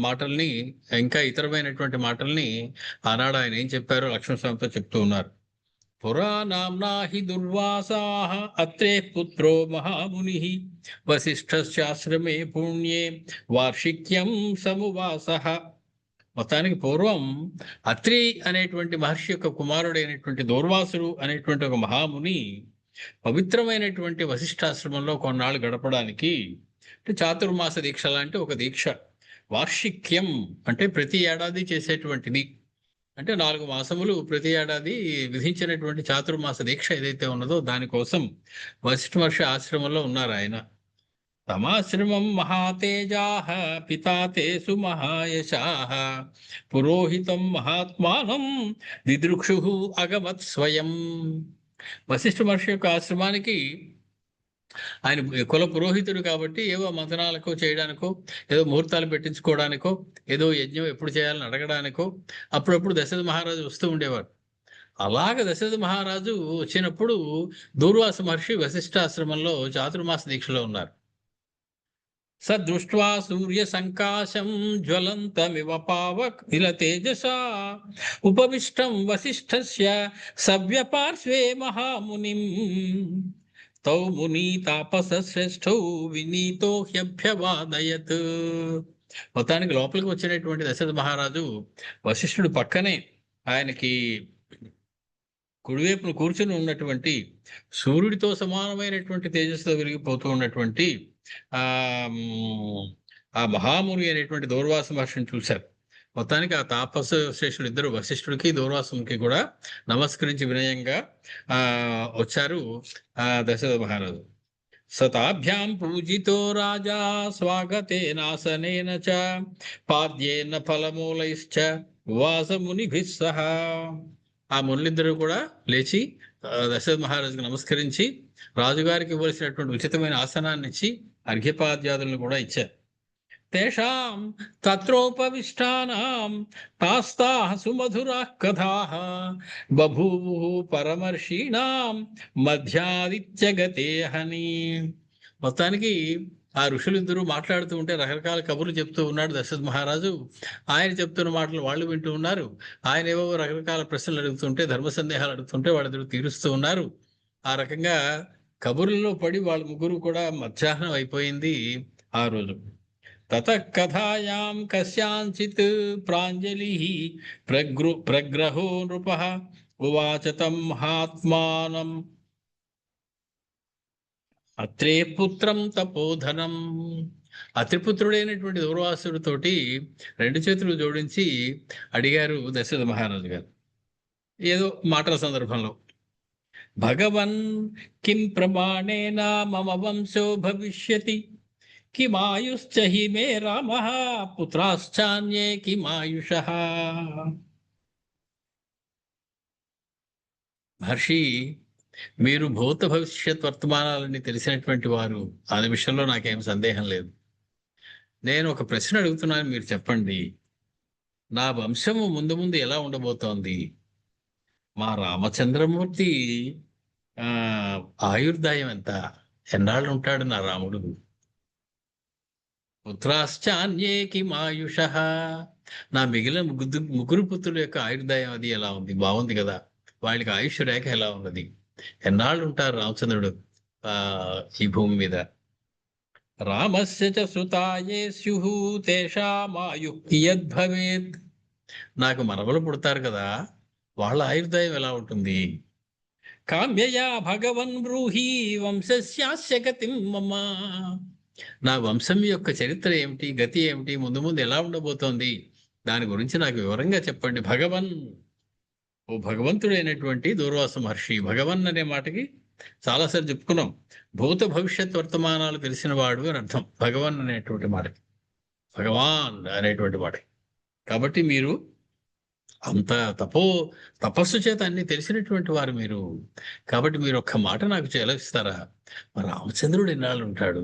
మాటల్ని, ఇంకా ఇతరమైనటువంటి మాటల్ని ఆనాడు ఆయన ఏం చెప్పారో లక్ష్మణస్వామితో చెప్తూ ఉన్నారు. పురా నామ్నా హి దుర్వాసాః అత్రే పుత్రో మహాముని వసిష్ఠశ్చాశ్రమే పుణ్యే వార్షిక్యం సమువాసః. మొత్తానికి పూర్వం అత్రి అనేటువంటి మహర్షి యొక్క కుమారుడైనటువంటి దూర్వాసుడు అనేటువంటి ఒక మహాముని పవిత్రమైనటువంటి వశిష్ఠాశ్రమంలో కొన్నాళ్ళు గడపడానికి, అంటే చాతుర్మాస దీక్ష లాంటి ఒక దీక్ష, వార్షిక్యం అంటే ప్రతి ఏడాది చేసేటువంటిది, అంటే 4 మాసములు ప్రతి ఏడాది విధించినటువంటి చాతుర్మాస దీక్ష ఏదైతే ఉన్నదో దానికోసం వశిష్ఠ మహర్షి ఆశ్రమంలో ఉన్నారు ఆయన. తమాశ్రమం మహాతేజాః పితా తేషు మహాయశాః పురోహితం మహాత్మానం దిదృక్షుః అగమత్ స్వయం. వశిష్ఠ మహర్షి యొక్క ఆశ్రమానికి ఆయన కుల పురోహితుడు కాబట్టి ఏవో మంత్రాలకో చేయడానికో, ఏదో ముహూర్తాలు పెట్టించుకోవడానికో, ఏదో యజ్ఞం ఎప్పుడు చేయాలని అడగడానికో అప్పుడప్పుడు దశరథ మహారాజు వస్తూ ఉండేవాడు. అలాగ దశరథ మహారాజు వచ్చినప్పుడు దూర్వాస మహర్షి వశిష్ఠాశ్రమంలో చాతుర్మాస దీక్షలో ఉన్నారు. సదృష్ట్వా సూర్య సంకాశం జ్వలంతమివ పావక్ నిల తేజసా ఉపవిష్టం వశిష్ఠస్య సవ్యపార్శ్వే మహామునిం తౌ ముని తాపస శ్రేష్ఠౌ వినీతో హ్యభ్యవాదయత్. మొత్తానికి లోపలికి వచ్చినటువంటి దశరథ మహారాజు వశిష్ఠుడు పక్కనే ఆయనకి కుడివైపును కూర్చుని ఉన్నటువంటి సూర్యుడితో సమానమైనటువంటి తేజస్సుతో వెలిగిపోతూ ఉన్నటువంటి ఆ మహాముని అనేటువంటి దూర్వాస మహర్షిని చూశారు. మొత్తానికి ఆ తాపస శ్రేష్ఠుడు ఇద్దరు వశిష్ఠుడికి దూర్వాసునికి కూడా నమస్కరించి వినయంగా వచ్చారు దశరథ మహారాజు. సతాభ్యాం పూజితో రాజా స్వాగతేనాసనేన చ పాద్యేన ఫలమూలైశ్చ వాసమునిభిః సహా. ఆ మునులిద్దరూ కూడా లేచి దశరథ మహారాజుకు నమస్కరించి రాజుగారికి ఇవ్వాల్సినటువంటి ఉచితమైన ఆసనాన్ని ఇచ్చి అర్ఘ్యపాద్యాదులను కూడా ఇచ్చారు. తేషాం తత్రోపవిష్టానాం తాస్తాః సుమధురాః కథాః బభూవుః పరమర్షీణాం మధ్యాదిత్యగతే హని. మొత్తానికి ఆ ఋషులిద్దరూ మాట్లాడుతూ ఉంటే రకరకాల కబుర్లు చెప్తూ ఉన్నాడు దశరథ మహారాజు. ఆయన చెప్తున్న మాటలు వాళ్ళు వింటూ ఉన్నారు. ఆయన ఏవో రకరకాల ప్రశ్నలు అడుగుతుంటే, ధర్మ సందేహాలు అడుగుతుంటే వాళ్ళిద్దరూ తీరుస్తూ ఉన్నారు. ఆ రకంగా కబుర్లలో పడి వాళ్ళ ముగ్గురు కూడా మధ్యాహ్నం అయిపోయింది ఆ రోజు. తతః కథాయాం కస్యాంచిత్ ప్రాంజలిః ప్రగ్రహో నృపః ఉవాచ తం మహాత్మానం అత్రే పుత్రం తపోధనం. అత్రిపుత్రుడైనటువంటి దూర్వాసుడితోటి 2 చేతులు జోడించి అడిగారు దశరథ మహారాజు గారు ఏదో మాటల సందర్భంలో, భగవన్ కిం ప్రమాణేన మమ వంశో భవిష్యతి కిమాయుశ్చ హి మే రామః పుత్రాశ్చాన్యే కిమాయుషః. మహర్షి, మీరు భూత భవిష్యత్ వర్తమానాలని తెలిసినటువంటి వారు, ఆ విషయంలో నాకేం సందేహం లేదు. నేను ఒక ప్రశ్న అడుగుతున్నాను, మీరు చెప్పండి. నా వంశము ముందు ముందు ఎలా ఉండబోతోంది? మా రామచంద్రమూర్తి ఆయుర్దాయం ఎంత? ఎన్నాళ్ళు ఉంటాడు నా రాముడు? పుత్రాశ్చాన్యే కిమాయుష. నా మిగిలిన ముగ్గురు పుత్రుల యొక్క ఆయుర్దాయం అది ఎలా ఉంది? బాగుంది కదా. వాళ్ళకి ఆయుష్ రేఖ ఎలా ఉన్నది? ఎన్నాళ్ళు ఉంటారు రామచంద్రుడు ఈ భూమి మీద? రామస్య చ సుతాయే స్యుః తేషామాయుః కియద్భవేత్. నాకు మనవలు పుడతారు కదా, వాళ్ళ ఆయుర్దాయం ఎలా ఉంటుంది? కామ్యయా భగవన్ బ్రూహి వంశస్యాస్య గతిం మమ. నా వంశం యొక్క చరిత్ర ఏమిటి, గతి ఏమిటి, ముందు ముందు ఎలా ఉండబోతోంది, దాని గురించి నాకు వివరంగా చెప్పండి. భగవన్, ఓ భగవంతుడైనటువంటి దూర్వాస మహర్షి. భగవన్ అనే మాటకి చాలాసార్లు చెప్పుకున్నాం. భూత భవిష్యత్ వర్తమానాలు తెలిసిన వాడు అని అర్థం భగవన్ అనేటువంటి మాటకి, భగవాన్ అనేటువంటి మాటకి. కాబట్టి మీరు అంత తపస్సు చేత అన్ని తెలిసినటువంటి వారు మీరు. కాబట్టి మీరు ఒక్క మాట నాకు చెలవిస్తారా? మరి రామచంద్రుడు ఎన్నాళ్ళు ఉంటాడు?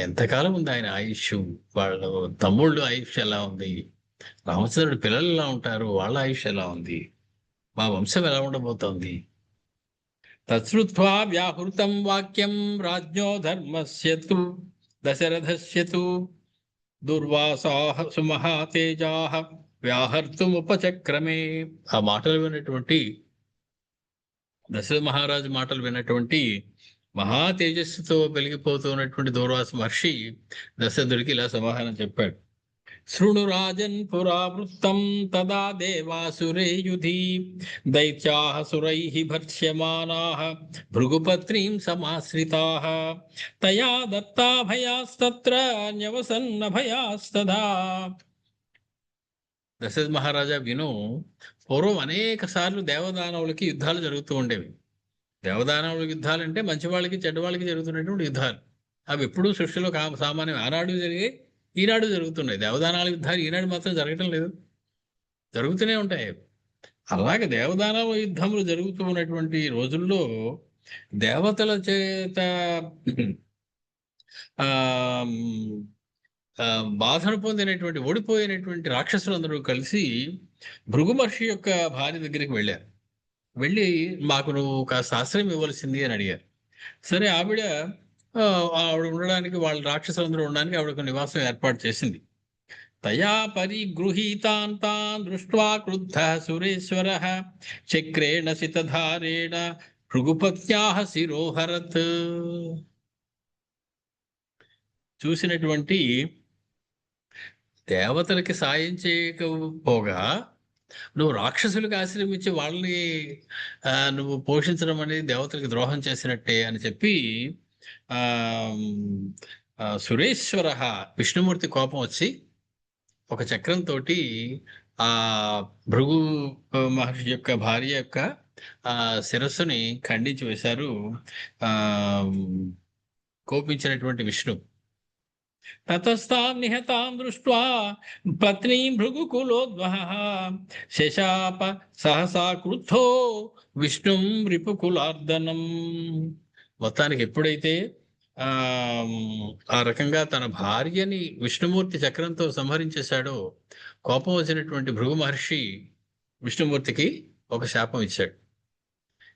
ఎంతకాలం ఉంది ఆయన ఆయుష్? వాళ్ళ తమ్ముళ్ళు ఆయుష్ ఎలా ఉంది? రామచంద్రుడి పిల్లలు ఎలా ఉంటారు? వాళ్ళ ఆయుష్ ఎలా ఉంది? మా వంశం ఎలా ఉండబోతోంది? తత్శ్రుత్వా వ్యాహృతం వాక్యం రాజ్ఞో ధర్మస్యతు దశరథస్యతు దుర్వాసాః సుమహాతేజాః వ్యాహర్తుముపచక్రమే. ఆ మాటలు విన్నటువంటి దశరథ మహారాజు మాటలు విన్నటువంటి మహా తేజస్సుతో వెలిగిపోతున్నటువంటి దూర్వాస మహర్షి దశరథుడికి ఇలా సమాధానం చెప్పాడు. శృణు రాజన్ పురావృత్తం తదా దేవాసురే యుధి దైత్యాః సురైః భర్ష్యమానాః భృగుపత్రీం సమాశ్రితాః తయా దత్తాభయాస్తత్ర న్యవసన్నభయాస్తదా. దశరథ మహారాజా విను, పూర్వం అనేక సార్లు దేవదానవులకి యుద్ధాలు జరుగుతూ ఉండేవి. దేవదానవుల యుద్ధాలు అంటే మంచి వాళ్ళకి చెడ్డ వాళ్ళకి జరుగుతున్నటువంటి యుద్ధాలు. అవి ఎప్పుడూ సృష్టిలో సామాన్యం. ఆనాడు జరిగే, ఈనాడు జరుగుతున్నాయి. దేవదానాల యుద్ధాలు ఈనాడు మాత్రం జరగటం లేదు, జరుగుతూనే ఉంటాయి. అలాగే దేవదానవ యుద్ధములు జరుగుతూ ఉన్నటువంటి రోజుల్లో దేవతల చేత బాధను పొందినటువంటి, ఓడిపోయినటువంటి రాక్షసులందరూ కలిసి భృగు మహర్షి యొక్క భార్య దగ్గరికి వెళ్ళారు. వెళ్ళి మాకు నువ్వు కాస్త ఆశ్రయం ఇవ్వవలసింది అని అడిగారు. సరే, ఆవిడ ఉండడానికి, వాళ్ళ రాక్షసులందరూ ఉండడానికి ఆవిడ నివాసం ఏర్పాటు చేసింది. తయా పరిగృహీతాన్ తాన్ దృష్ట్వా క్రుద్ధః సురేశ్వరః చక్రేణ సితధారేణ భృగుపత్యాః శిరోహరత్. చూసినటువంటి దేవతలకి సాయం చేయకపోగా నువ్వు రాక్షసులకు ఆశ్రమించి వాళ్ళని నువ్వు పోషించడం అనేది దేవతలకు ద్రోహం చేసినట్టే అని చెప్పి సురేశ్వర విష్ణుమూర్తి కోపం వచ్చి ఒక చక్రంతో ఆ భృగు మహర్షి యొక్క భార్య యొక్క శిరస్సుని ఖండించి వేశారు కోపించినటువంటి విష్ణు. తతస్తాం నిహతాం దృష్ట్వా పత్నీం భృగుకులోద్వహః శశాప సహసా క్రుద్ధో విష్ణుం రిపుకులార్దనం. మొత్తానికి ఎప్పుడైతే ఆ రకంగా తన భార్యని విష్ణుమూర్తి చక్రంతో సంహరించేశాడో, కోపం వచ్చినటువంటి భృగు మహర్షి విష్ణుమూర్తికి ఒక శాపం ఇచ్చాడు.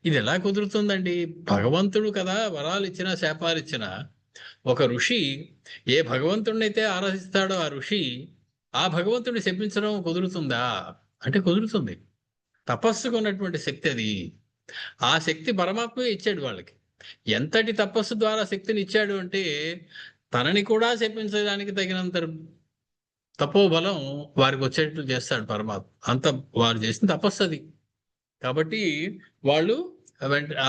ఇది ఎలా కుదురుతుందండి? భగవంతుడు కదా వరాలు ఇచ్చినా శాపాలు ఇచ్చినా, ఒక ఋషి ఏ భగవంతుడినైతే ఆరాధిస్తాడో ఆ ఋషి ఆ భగవంతుడిని శపించడం కుదురుతుందా అంటే కుదురుతుంది. తపస్సుకు ఉన్నటువంటి శక్తి అది. ఆ శక్తి పరమాత్మే ఇచ్చాడు వాళ్ళకి. ఎంతటి తపస్సు ద్వారా శక్తిని ఇచ్చాడు అంటే తనని కూడా శపించడానికి తగినంత తపోబలం వారికి వచ్చేట్లు చేస్తాడు పరమాత్మ. అంత వారు చేసిన తపస్సు అది. కాబట్టి వాళ్ళు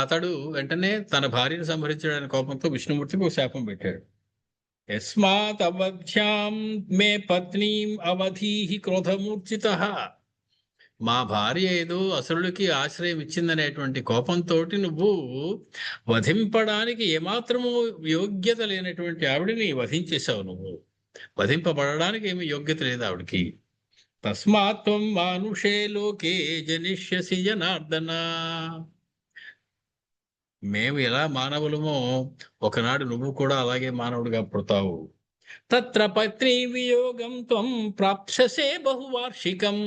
అతడు వెంటనే తన భార్యను సంహరించడానికి కోపంతో విష్ణుమూర్తికి ఒక శాపం పెట్టాడు. యస్మాత్ అవధ్యాం మే పత్నీం అవధీహి క్రోధమూర్ఛితః. మా భార్య ఏదో అసురుడికి ఆశ్రయం ఇచ్చిందనేటువంటి కోపంతో నువ్వు వధింపడానికి ఏమాత్రము యోగ్యత లేనటువంటి ఆవిడిని వధించేశావు. నువ్వు వధింపబడడానికి ఏమి యోగ్యత లేదు ఆవిడికి. తస్మాత్ త్వం మానుషే లోకే జనిష్యసి జనార్దన. మేము ఎలా మానవులమో ఒకనాడు నువ్వు కూడా అలాగే మానవుడిగా పుడతావు. తత్ర పత్ని వియోగం త్వం ప్రాప్స్యసే బహువార్షికం.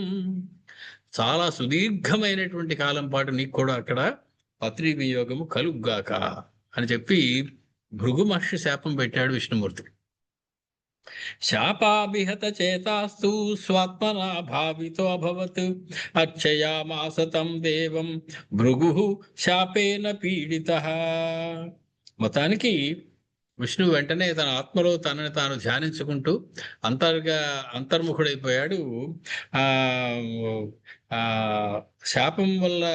చాలా సుదీర్ఘమైనటువంటి కాలం పాటు నీకు కూడా అక్కడ పత్ని వియోగము కలుగ్గాక అని చెప్పి భృగు మహర్షి శాపం పెట్టాడు విష్ణుమూర్తికి. శాపాభిహత చేతాస్తు స్వాత్మనా భావితో అభవత్ అర్చయామాస తం దేవం భృగు శాపేన పీడితః. మొత్తానికి విష్ణువు వెంటనే తన ఆత్మలో తనని తాను ధ్యానించుకుంటూ అంతర్ముఖుడైపోయాడు. ఆ ఆ శాపం వల్ల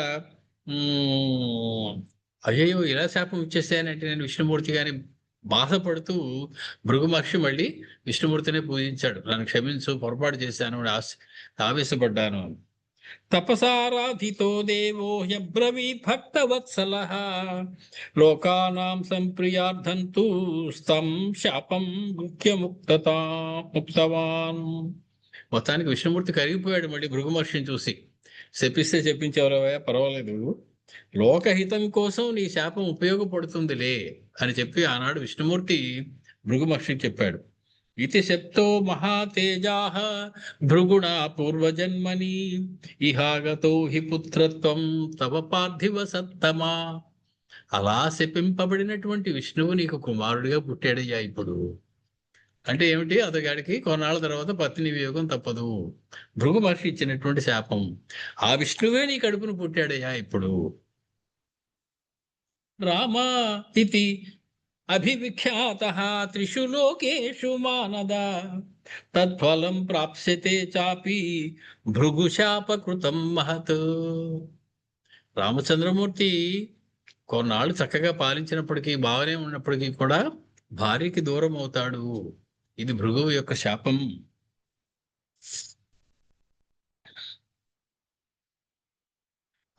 అయ్యయ్యో ఇలా శాపం ఇచ్చేసానంటే నేను విష్ణుమూర్తి గాని బాధపడుతూ భృగు మహర్షి మళ్ళీ విష్ణుమూర్తినే పూజించాడు. నన్ను క్షమించు, పొరపాటు చేశాను, ఆవేశపడ్డాను. తపసారాధితో దేవో హ్యబ్రవీత్ భక్తవత్సలః లోకానాం సంప్రియార్థంతు స్తం శాపం ముక్తవాన్. మొత్తానికి విష్ణుమూర్తి కరిగిపోయాడు మళ్ళీ భృగు మహర్షిని చూసి. శపిస్తే చెప్పించేవరవయ్యా, పర్వాలేదు, లోకహితం కోసం నీ శాపం ఉపయోగపడుతుందిలే అని చెప్పి ఆనాడు విష్ణుమూర్తి భృగు మహర్షికి చెప్పాడు. ఇతి శప్తో మహాతేజాః భృగుణా పూర్వజన్మని ఇహాగతో హి పుత్రత్వం తవ పార్థివ సత్తమా. అలా శపింపబడినటువంటి విష్ణువు నీకు కుమారుడిగా పుట్టాడయ్యా ఇప్పుడు. అంటే ఏమిటి? అతగాడికి కొన్నాళ్ళ తర్వాత పత్ని వియోగం తప్పదు. భృగు మహర్షి ఇచ్చినటువంటి శాపం. ఆ విష్ణువే నీ కడుపును పుట్టాడయ్యా ఇప్పుడు. రామా ఇతి అభివిఖ్యాతః త్రిషు లోకేషు మానద తత్ఫలం ప్రాప్స్యతే చాపి భృగుశాపకృతం మహత్. రామచంద్రమూర్తి కొన్నాళ్ళు చక్కగా పాలించినప్పటికీ, బాగానే ఉన్నప్పటికీ కూడా భార్యకి దూరం అవుతాడు. ఇది భృగువు యొక్క శాపం.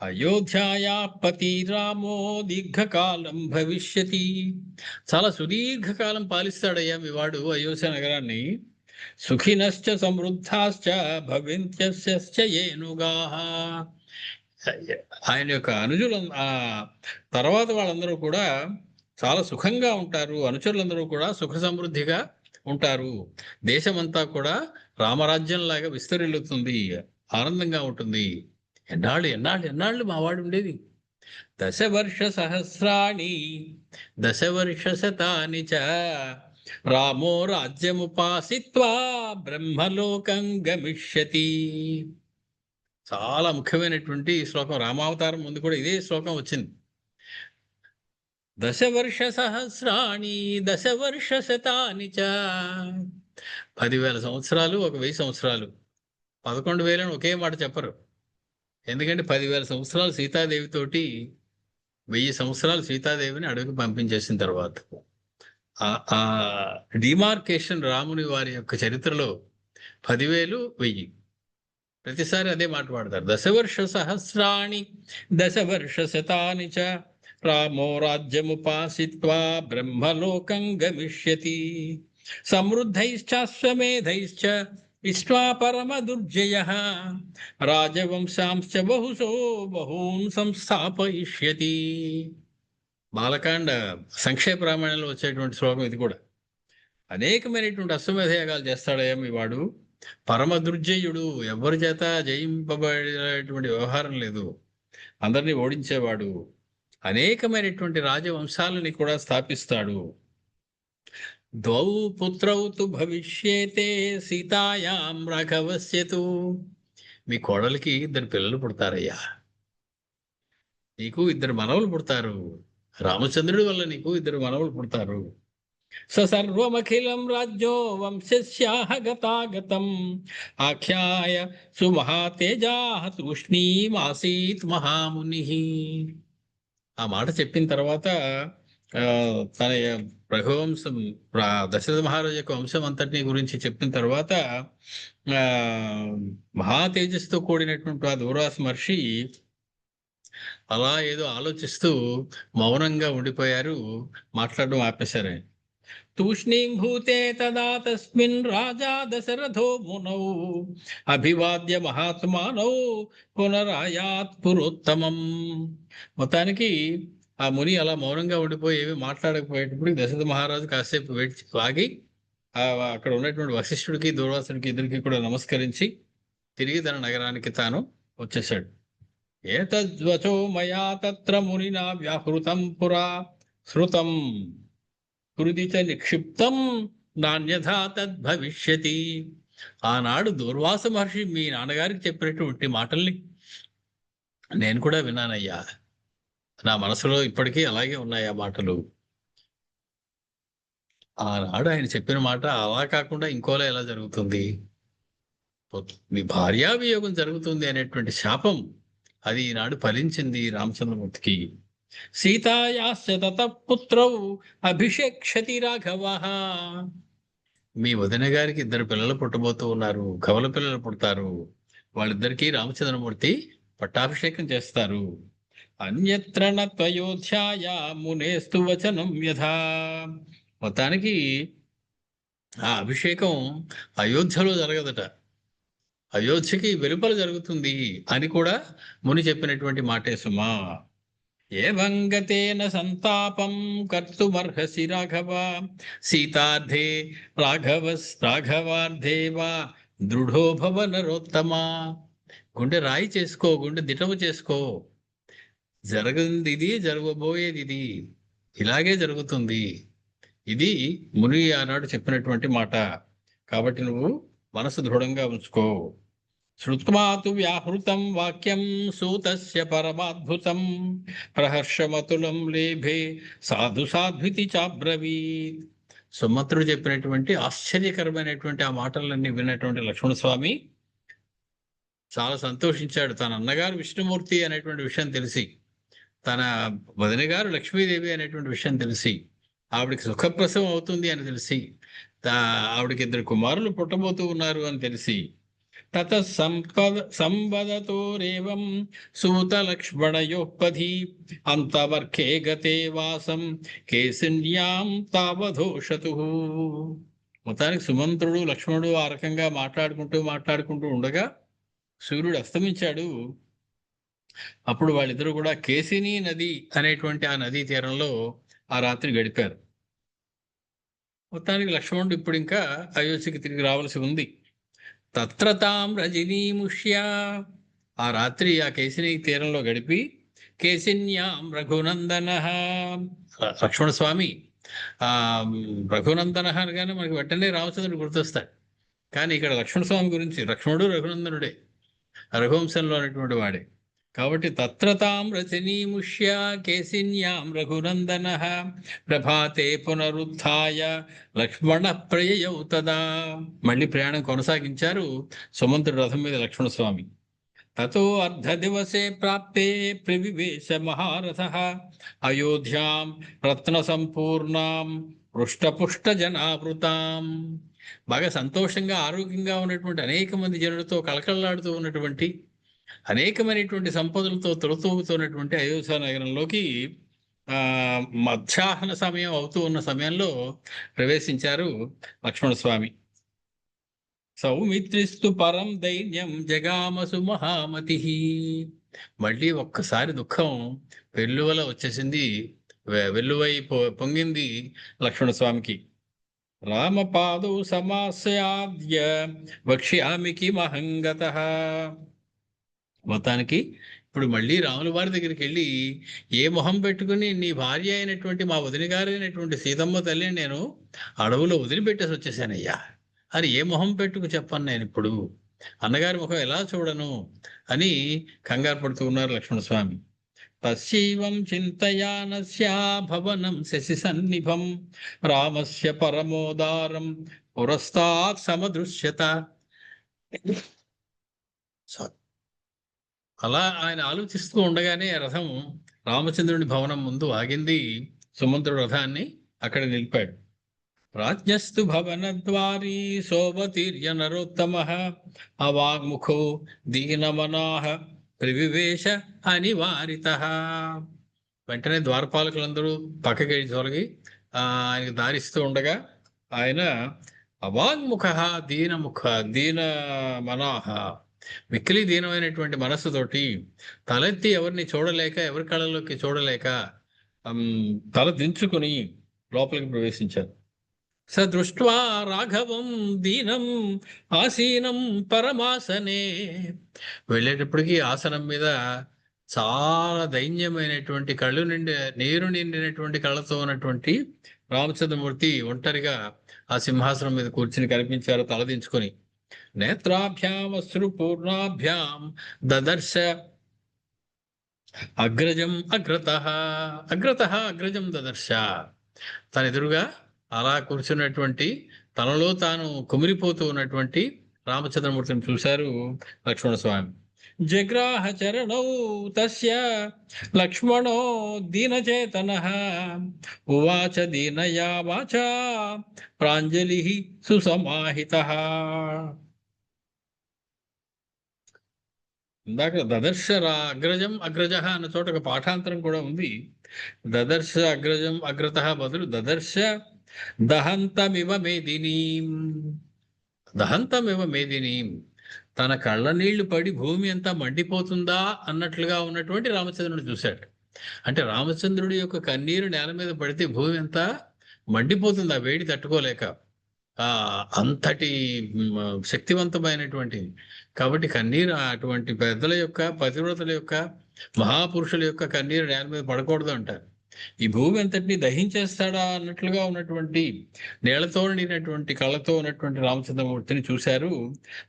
అయోధ్యాయా పతి రామో దీర్ఘకాలం భవిష్యతి. చాలా సుదీర్ఘకాలం పాలిస్తాడయ్యా మీ వాడు అయోధ్య నగరాన్ని. సుఖినశ్చ సమృద్ధాశ్చ భవింత్యస్య ఏనుగాః. ఆయన యొక్క అనుజులు తర్వాత వాళ్ళందరూ కూడా చాలా సుఖంగా ఉంటారు. అనుచరులందరూ కూడా సుఖ సమృద్ధిగా ఉంటారు. దేశమంతా కూడా రామరాజ్యంలాగా విస్తరిల్లుతుంది, ఆనందంగా ఉంటుంది. ఎన్నాళ్ళు మావాడు ఉండేది. దశవర్ష సహస్రాణి దశవర్ష శతాని చ రామో రాజ్యముపాసిత్వా బ్రహ్మలోకం గమిష్యతి. చాలా ముఖ్యమైనటువంటి శ్లోకం. రామావతారం ముందు కూడా ఇదే శ్లోకం వచ్చింది. దశవర్ష సహస్రాణి దశవర్ష శతాని చ. 10,000 సంవత్సరాలు, 1,000 సంవత్సరాలు. 11,000 ఒకే మాట చెప్పరు. ఎందుకంటే 10,000 సంవత్సరాలు సీతాదేవితోటి 1000 సంవత్సరాలు సీతాదేవిని అడవికి పంపించేసిన తర్వాత ఆ డిమార్కేషన్ రాముని వారి యొక్క చరిత్రలో 10,000, 1000 ప్రతిసారి అదే మాట వాడతారు. దశవర్ష సహస్రాణి దశవర్ష శతాని చ రామో రాజ్యముపాసిత్వా బ్రహ్మలోకం గమిష్యతి సమృద్ధైశ్చాశ్వమేధైశ్చ ఇష్ట్వా పరమ దుర్జయః రాజవంశాంశ్చ బహూన్ సంస్థాపయిష్యతి. బాలకాండ సంక్షేప రామాయణంలో వచ్చేటువంటి శ్లోకం ఇది కూడా. అనేకమైనటువంటి అశ్వమేధ యాగాలు చేస్తాడయ్యా మీ వాడు. పరమ దుర్జయుడు, ఎవరి చేత జయింపబడేటువంటి వ్యవహారం లేదు, అందరినీ ఓడించేవాడు. అనేకమైనటువంటి రాజవంశాలని కూడా స్థాపిస్తాడు. ద్వౌ పుత్రౌ తు భవిష్యేతే సీతాయాం రాఘవస్యతు. మీ కోడలికి 2 పిల్లలు పుడతారయ్యా. నీకు 2 మనవలు పుడతారు. రామచంద్రుడి వల్ల నీకు 2 మనవలు పుడతారు. సర్వమఖిలం రాజ్యో వంశస్యాః గతాగతం ఆఖ్యాయ సుమహాతేజాః తూష్ణీమాసీత్ మహామునిః. ఆ మాట చెప్పిన తర్వాత తన రఘువంశం, దశరథ మహారాజు యొక్క వంశం అంతటిని గురించి చెప్పిన తర్వాత మహా తేజస్సుతో కూడినటువంటి ఆ దూర్వాస మహర్షి అలా ఏదో ఆలోచిస్తూ మౌనంగా ఉండిపోయారు. మాట్లాడడం ఆపేశారు. ఆయన తూష్ణీం భూతే తదా తస్మిన్ రాజా దశరథో మునౌ అభివాద్య మహాత్మానౌ పునరాయాత్ పురోత్తమం. మొత్తానికి ఆ ముని అలా మౌనంగా ఉండిపోయి ఏమి మాట్లాడకపోయేటప్పుడు దశరథ మహారాజు కాసేపు ఆగి అక్కడ ఉన్నటువంటి వశిష్ఠుడికి దూర్వాసుడికి ఇద్దరికి కూడా నమస్కరించి తిరిగి తన నగరానికి తాను వచ్చేశాడు. ఏతద్వచో మయా తత్ర మునినా వ్యాహృతం పురా శృతం హృది చ నిక్షిప్తం నాన్యథా తద్భవిష్యతి. ఆనాడు దూర్వాస మహర్షి మీ నాన్నగారికి చెప్పినటువంటి మాటల్ని నేను కూడా విన్నానయ్యా. నా మనసులో ఇప్పటికీ అలాగే ఉన్నాయి ఆ మాటలు. ఆనాడు ఆయన చెప్పిన మాట అలా కాకుండా ఇంకోలా ఎలా జరుగుతుంది? మీ భార్యావియోగం జరుగుతుంది అనేటువంటి శాపం అది ఈనాడు ఫలించింది రామచంద్రమూర్తికి. సీతాయాశ్చ తతః పుత్రౌ అభిషేక్షతి రాఘవః. మీ వదిన గారికి 2 పిల్లలు పుట్టబోతూ ఉన్నారు, కవల పిల్లలు పుడతారు. వాళ్ళిద్దరికీ రామచంద్రమూర్తి పట్టాభిషేకం చేస్తారు. అన్యత్ర నత్వయోధ్యాయ మునేస్తు వచనం యథా. మొత్తానికి ఆ అభిషేకం అయోధ్యలో జరగదట, అయోధ్యకి వెలుపల జరుగుతుంది అని కూడా ముని చెప్పినటువంటి మాటే సుమా. ఏవంగతేన సంతాపం కర్తుమర్హసి రాఘవ సీతార్థే రాఘవార్థే వా దృఢో భవ నరోత్తమా. గుండె రాయి చేసుకో, గుండె దిటవు చేసుకో. జరగంది ఇది, జరగబోయేది ఇది, ఇలాగే జరుగుతుంది. ఇది ముని ఆనాడు చెప్పినటువంటి మాట. కాబట్టి నువ్వు మనసు దృఢంగా ఉంచుకో. శ్రుత్మాతు వ్యాహృతం వాక్యం సూతస్య పరమాద్భుతం ప్రహర్షమతులం లేభే సాధు సాధ్వితి చాబ్రవీత్. సుమంత్రుడు చెప్పినటువంటి ఆశ్చర్యకరమైనటువంటి ఆ మాటలన్నీ విన్నటువంటి లక్ష్మణస్వామి చాలా సంతోషించాడు. తన అన్నగారు విష్ణుమూర్తి అనేటువంటి విషయం తెలిసి, తన వదిన గారు లక్ష్మీదేవి అనేటువంటి విషయం తెలిసి, ఆవిడికి సుఖప్రసవం అవుతుంది అని తెలిసి, ఆవిడకి 2 కుమారులు పుట్టబోతూ ఉన్నారు అని తెలిసి, తత సంవదతోరేవం సూత లక్ష్మణయోపధి అంతవర్ఖే గతే వాసం కేసిన్యాం తావధోషతు. మొత్తానికి సుమంత్రుడు లక్ష్మణుడు ఆ రకంగా మాట్లాడుకుంటూ ఉండగా సూర్యుడు అస్తమించాడు. అప్పుడు వాళ్ళిద్దరూ కూడా కేసిని నది అనేటువంటి ఆ నదీ తీరంలో ఆ రాత్రి గడిపారు. మొత్తానికి లక్ష్మణుడు ఇప్పుడు ఇంకా అయోధ్యకి తిరిగి రావాల్సి ఉంది. తత్ర తాం రజనీముష్య. ఆ రాత్రి ఆ కేసిని తీరంలో గడిపి కేసిన్యాం రఘునందన. లక్ష్మణస్వామి రఘునందన అనగానే మనకి వెంటనే రామచంద్రుడు గుర్తొస్తాడు. కానీ ఇక్కడ లక్ష్మణస్వామి గురించి, లక్ష్మణుడు రఘునందనుడే, రఘువంశంలో అనేటువంటి వాడే. కాబట్టి తత్ర తాం రజనీముష్య కేసిన్యాం రఘునందన ప్రభాతే పునరుత్థాయ లక్ష్మణ ప్రయయౌ తదా. మళ్ళీ ప్రయాణం కొనసాగించారు సుమంత్రుడు రథం మీద లక్ష్మణస్వామి. తతో అర్ధదివసే ప్రాప్తే ప్రవివేశ మహారథః అయోధ్యాం రత్న సంపూర్ణాం పృష్టపుష్ట జనావృతాం. బాగా సంతోషంగా ఆరోగ్యంగా ఉన్నటువంటి అనేక మంది జనులతో కళకళలాడుతూ ఉన్నటువంటి అనేకమైనటువంటి సంపదలతో తొలతూగుతున్నటువంటి అయోధ్య నగరంలోకి మధ్యాహ్న సమయం అవుతూ ఉన్న సమయంలో ప్రవేశించారు లక్ష్మణస్వామి. సౌమిత్రిస్తు పరం దైన్యం జగామసు మహామతి. మళ్ళీ ఒక్కసారి దుఃఖం వెల్లువల వచ్చేసింది, వెల్లువై పొంగింది లక్ష్మణస్వామికి. రామపాదౌ సమాస్యాద్య వక్ష్యామికి మహంగతః. మొత్తానికి ఇప్పుడు మళ్ళీ రాముల వారి దగ్గరికి వెళ్ళి ఏ మొహం పెట్టుకుని నీ భార్య అయినటువంటి మా వదిన గారైనటువంటి సీతమ్మ తల్లిని నేను అడవులో వదిలిపెట్టేసి వచ్చేసానయ్యా అని ఏ మొహం పెట్టుకు చెప్పను నేను ఇప్పుడు, అన్నగారి ముఖం ఎలా చూడను అని కంగారు పడుతూ ఉన్నారు లక్ష్మణస్వామి. తస్యైవం చింతయానస్య భవనం శశి సన్నిభం రామస్య పరమోదారం పురస్తాత్ సమదృశ్యత. అలా ఆయన ఆలోచిస్తూ ఉండగానే రథం రామచంద్రుని భవనం ముందు ఆగింది. సుమంత్రుడు రథాన్ని అక్కడ నిలిపాడు. రాజ్ఞస్తు భవనద్వారీ శోభతీర్య నరోత్తమః అవాగ్ముఖో దీనమనాః ప్రవివేశ అనివారితః. వెంటనే ద్వారపాలకులందరూ పక్కకి తొలగి ఆయనకు దారిస్తూ ఉండగా ఆయన అవాగ్ముఖః దీనమనాః, మిక్కిలి దీనమైనటువంటి మనస్సుతోటి తలెత్తి ఎవరిని చూడలేక, ఎవరి కళ్ళలోకి చూడలేక తల దించుకుని లోపలికి ప్రవేశించారు. స దృష్ట్వా రాఘవం దీనం ఆసీనం పరమాసనే. వెళ్ళేటప్పటికీ ఆసనం మీద చాలా దైన్యమైనటువంటి నీరు నిండినటువంటి కళ్ళతో ఉన్నటువంటి రామచంద్రమూర్తి ఒంటరిగా ఆ సింహాసనం మీద కూర్చుని కనిపించారు తలదించుకొని. నేత్రాభ్యాం అశ్రుపూర్ణాభ్యాం దదర్శ అగ్రజం అగ్రతః అగ్రజం దదర్శ. తన ఎదురుగా అలా కూర్చున్నటువంటి, తనలో తాను కుమిరిపోతూ ఉన్నటువంటి రామచంద్రమూర్తిని చూశారు లక్ష్మణస్వామి. జగ్రాహ చరణౌ తస్య లక్ష్మణో దీనచేతనః ఉవాచ దీనయా వాచా ప్రాంజలిః సుసమాహితః. ఇందాక దదర్శ అగ్రజం అగ్రజ అన్న చోట ఒక పాఠాంతరం కూడా ఉంది. దదర్శ అగ్రజం అగ్రతః బదులు దదర్శ దహంతమివ మేదినీం. దహంతమివ మేదినీం, తన కళ్ళ నీళ్లు పడి భూమి అంతా మండిపోతుందా అన్నట్లుగా ఉన్నటువంటి రామచంద్రుడు చూశాడు. అంటే రామచంద్రుడి యొక్క కన్నీరు నేల మీద పడితే భూమి అంతా మండిపోతుంది ఆ వేడి తట్టుకోలేక. అంతటి శక్తివంతమైనటువంటి, కాబట్టి కన్నీరు అటువంటి పెద్దల యొక్క, పతివ్రతల యొక్క, మహాపురుషుల యొక్క కన్నీరు నేల మీద పడకూడదు అంటారు. ఈ భూమి అంతటిని దహించేస్తాడా అన్నట్లుగా ఉన్నటువంటి, నేలతో నిండినటువంటి కళ్ళతో ఉన్నటువంటి రామచంద్రమూర్తిని చూశారు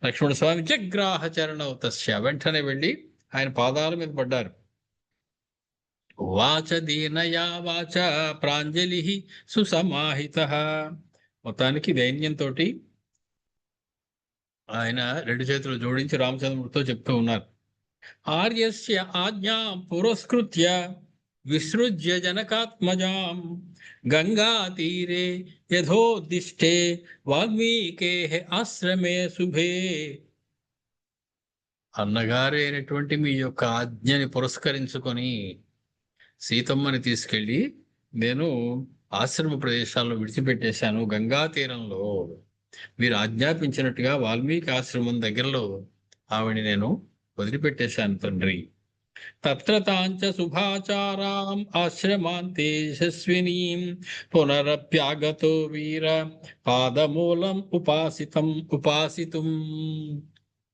లక్ష్మణస్వామి. జగ్రాహ చరణౌ తస్య, వెంటనే వెళ్ళి ఆయన పాదాల మీద పడ్డారు. వాచ దీనయా వాచ ప్రాంజలి సుసమాహితః. మొత్తానికి దైన్యంతో ఆయన రెండు చేతులు జోడించి రామచంద్రమూర్తితో చెప్తూ ఉన్నారు. ఆర్యస్య ఆజ్ఞా పురస్కృత్య విసృజ్య జనకాత్మజాం గంగా తీరే యథోదిష్టే వాల్మీకే ఆశ్రమే శుభే. అన్నగారైనటువంటి మీ యొక్క ఆజ్ఞని పురస్కరించుకొని సీతమ్మని తీసుకెళ్ళి నేను ఆశ్రమ ప్రదేశాల్లో విడిచిపెట్టేశాను. గంగా తీరంలో మీరు ఆజ్ఞాపించినట్టుగా వాల్మీకి ఆశ్రమం దగ్గరలో ఆవిడ నేను వదిలిపెట్టేశాను తండ్రి. తత్ర తాంచ శుభాచారాం ఆశ్రమాంతే యశస్వినీం పునరప్యాగతో వీర పాదమూలం ఉపాసితుం.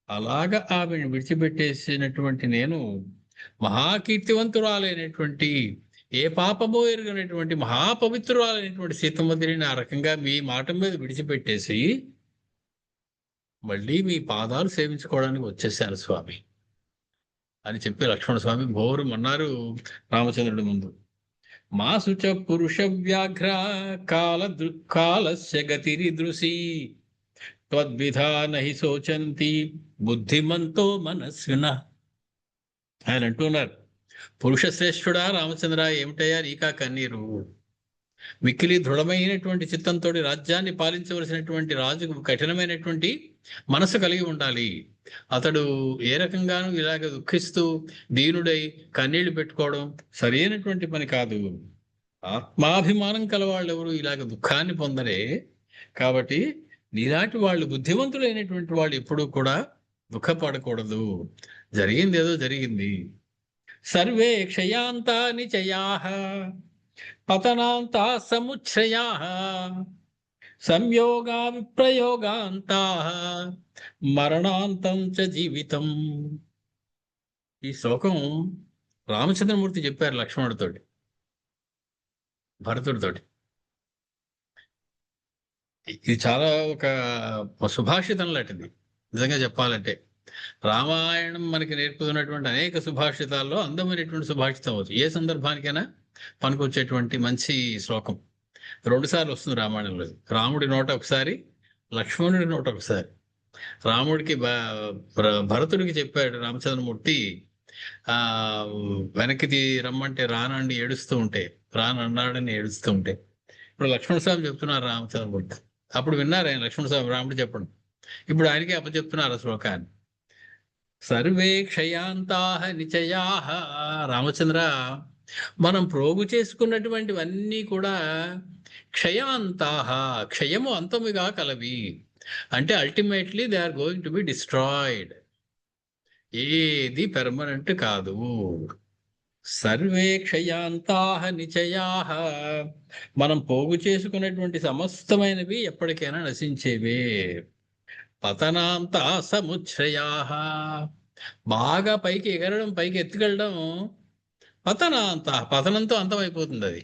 అలాగా ఆమెను విడిచిపెట్టేసినటువంటి నేను మహాకీర్తివంతురాలైనటువంటి, ఏ పాపమో ఎరుగనటువంటి మహాపవిత్రురాలైనటువంటి సీతమ్మదిని ఆ రకంగా మీ మాట మీద విడిచిపెట్టేసి మళ్ళీ మీ పాదాలు సేవించుకోవడానికి వచ్చేసాను స్వామి అని చెప్పి లక్ష్మణస్వామి భోరుమన్నారు రామచంద్రుడి ముందు. మాసుచ పురుష వ్యాఘ్ర కాలస్య గతిరిదృశీ త్వద్విధా నహి శోచంతి బుద్ధిమంతో మనస్వినః. ఆయన అంటున్నారు, పురుష శ్రేష్ఠుడా రామచంద్ర, ఏమిటయ్యా నీకా కన్నీరు? మిక్కిలి దృఢమైనటువంటి చిత్తంతో రాజ్యాన్ని పాలించవలసినటువంటి రాజుకు కఠినమైనటువంటి మనసు కలిగి ఉండాలి. అతడు ఏ రకంగానూ ఇలాగ దుఃఖిస్తూ దీనుడై కన్నీళ్లు పెట్టుకోవడం సరైనటువంటి పని కాదు. ఆత్మాభిమానం కలవాళ్ళు ఎవరు ఇలాగ దుఃఖాన్ని పొందరే. కాబట్టి నీలాంటి వాళ్ళు, బుద్ధివంతులైనటువంటి వాళ్ళు ఎప్పుడూ కూడా దుఃఖపడకూడదు. జరిగింది ఏదో జరిగింది. సర్వే క్షయాంతా నిచయాః పతనాంతా సముచ్ఛయాః సంయోగా విప్రయోగాంతాః మరణాంతం చ జీవితం. ఈ శ్లోకం రామచంద్రమూర్తి చెప్పారు లక్ష్మణుడితోటి, భరతుడితోటి. ఇది చాలా ఒక సుభాషితం లాంటిది నిజంగా చెప్పాలంటే. రామాయణం మనకి నేర్పుతున్నటువంటి అనేక సుభాషితాల్లో అందమైనటువంటి సుభాషితం అవుతుంది. ఏ సందర్భానికైనా పనికొచ్చేటువంటి మంచి శ్లోకం. 2 సార్లు వస్తుంది రామాయణంలో. రాముడి నోట ఒకసారి, లక్ష్మణుడి నోట ఒకసారి. రాముడికి భరతుడికి చెప్పాడు రామచంద్రమూర్తి, వెనక్కి రమ్మంటే రానండి ఏడుస్తూ ఉంటే, రానన్నాడని ఏడుస్తూ ఉంటే. ఇప్పుడు లక్ష్మణస్వామి చెప్తున్నారు రామచంద్రమూర్తి. అప్పుడు విన్నారు ఆయన లక్ష్మణస్వామి రాముడు చెప్పడం. ఇప్పుడు ఆయనకే అప్పచెప్తున్నారు ఆ శ్లోకాన్ని. సర్వే క్షయాంతాః నిచయాః. రామచంద్ర, మనం ప్రోగు చేసుకున్నటువంటివన్నీ కూడా క్షయాంతాః, క్షయము అంతముగా కలవి. అంటే ultimately they are going to be destroyed. ఏది పెర్మనెంట్ కాదు. సర్వే క్షయాంతాః నిచయాః, మనం పోగు చేసుకున్నటువంటి సమస్తమైనవి ఎప్పటికైనా నశించేవే. పతనాంతా సముచ్ఛయాః, బాగా పైకి ఎగరడం, పైకి ఎత్తుకెళ్ళడం పతనాంత, పతనంతో అంతమైపోతుంది అది.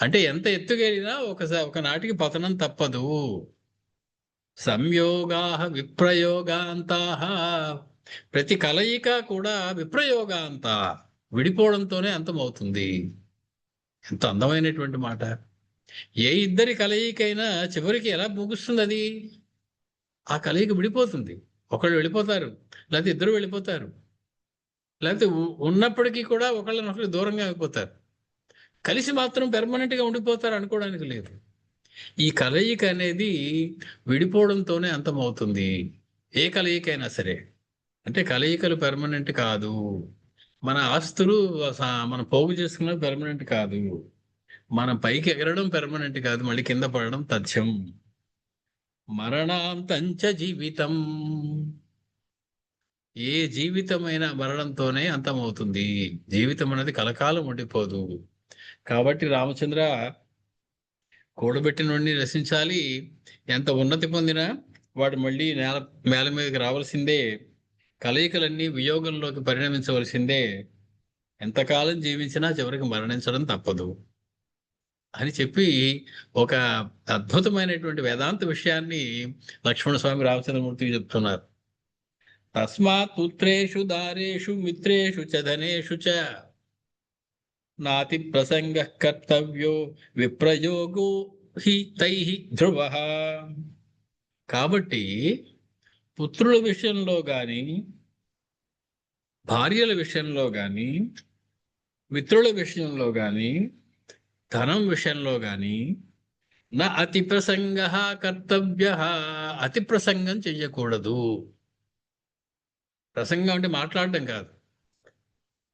అంటే ఎంత ఎత్తుకెళ్ళినా ఒకనాటికి పతనం తప్పదు. సంయోగా విప్రయోగాంతా, ప్రతి కలయిక కూడా విప్రయోగాంత, విడిపోవడంతోనే అంతమవుతుంది. ఎంత అందమైనటువంటి మాట. ఏ ఇద్దరి కలయికైనా చివరికి ఎలా ముగుస్తుంది అది? ఆ కలయిక విడిపోతుంది. ఒకళ్ళు వెళ్ళిపోతారు, లేకపోతే ఇద్దరు వెళ్ళిపోతారు, లేకపోతే ఉన్నప్పటికీ కూడా ఒకళ్ళనొకళ్ళు దూరంగా అయిపోతారు. కలిసి మాత్రం పెర్మనెంట్గా ఉండిపోతారు అనుకోవడానికి లేదు. ఈ కలయిక అనేది విడిపోవడంతోనే అంతమవుతుంది. ఏ కలయికైనా సరే. అంటే కలయికలు పెర్మనెంట్ కాదు. మన ఆస్తులు మనం పోగు చేసుకున్నది పెర్మనెంట్ కాదు. మనం పైకి ఎగరడం పెర్మనెంట్ కాదు, మళ్ళీ కింద పడడం తథ్యం. మరణాంతంచ జీవితం. ఏ జీవితమైనా మరణంతోనే అంతమవుతుంది. జీవితం అనేది కలకాలం ఉండిపోదు. కాబట్టి రామచంద్ర, కూడబెట్టినోడిని రసించాలి. ఎంత ఉన్నతి పొందినా వాడు మళ్ళీ నేల మీదకి రావాల్సిందే. కలయికలన్నీ వియోగంలోకి పరిణమించవలసిందే. ఎంతకాలం జీవించినా చివరికి మరణించడం తప్పదు అని చెప్పి ఒక అద్భుతమైనటువంటి వేదాంత విషయాన్ని లక్ష్మణస్వామి రామచంద్రమూర్తికి చెప్తున్నారు. తస్మాత్ పుత్రేషు దారేషు మిత్రేషు చ ధనేషు చ నాతి ప్రసంగ కర్తవ్యో విప్రయోగో హి తైః ధ్రువః. కాబట్టి పుత్రుల విషయంలో గాని, భార్యల విషయంలో గాని, మిత్రుల విషయంలో గాని, ధనం విషయంలో గాని నా అతి ప్రసంగ కర్తవ్య. అతి ప్రసంగం చెయ్యకూడదు. ప్రసంగం అంటే మాట్లాడడం కాదు,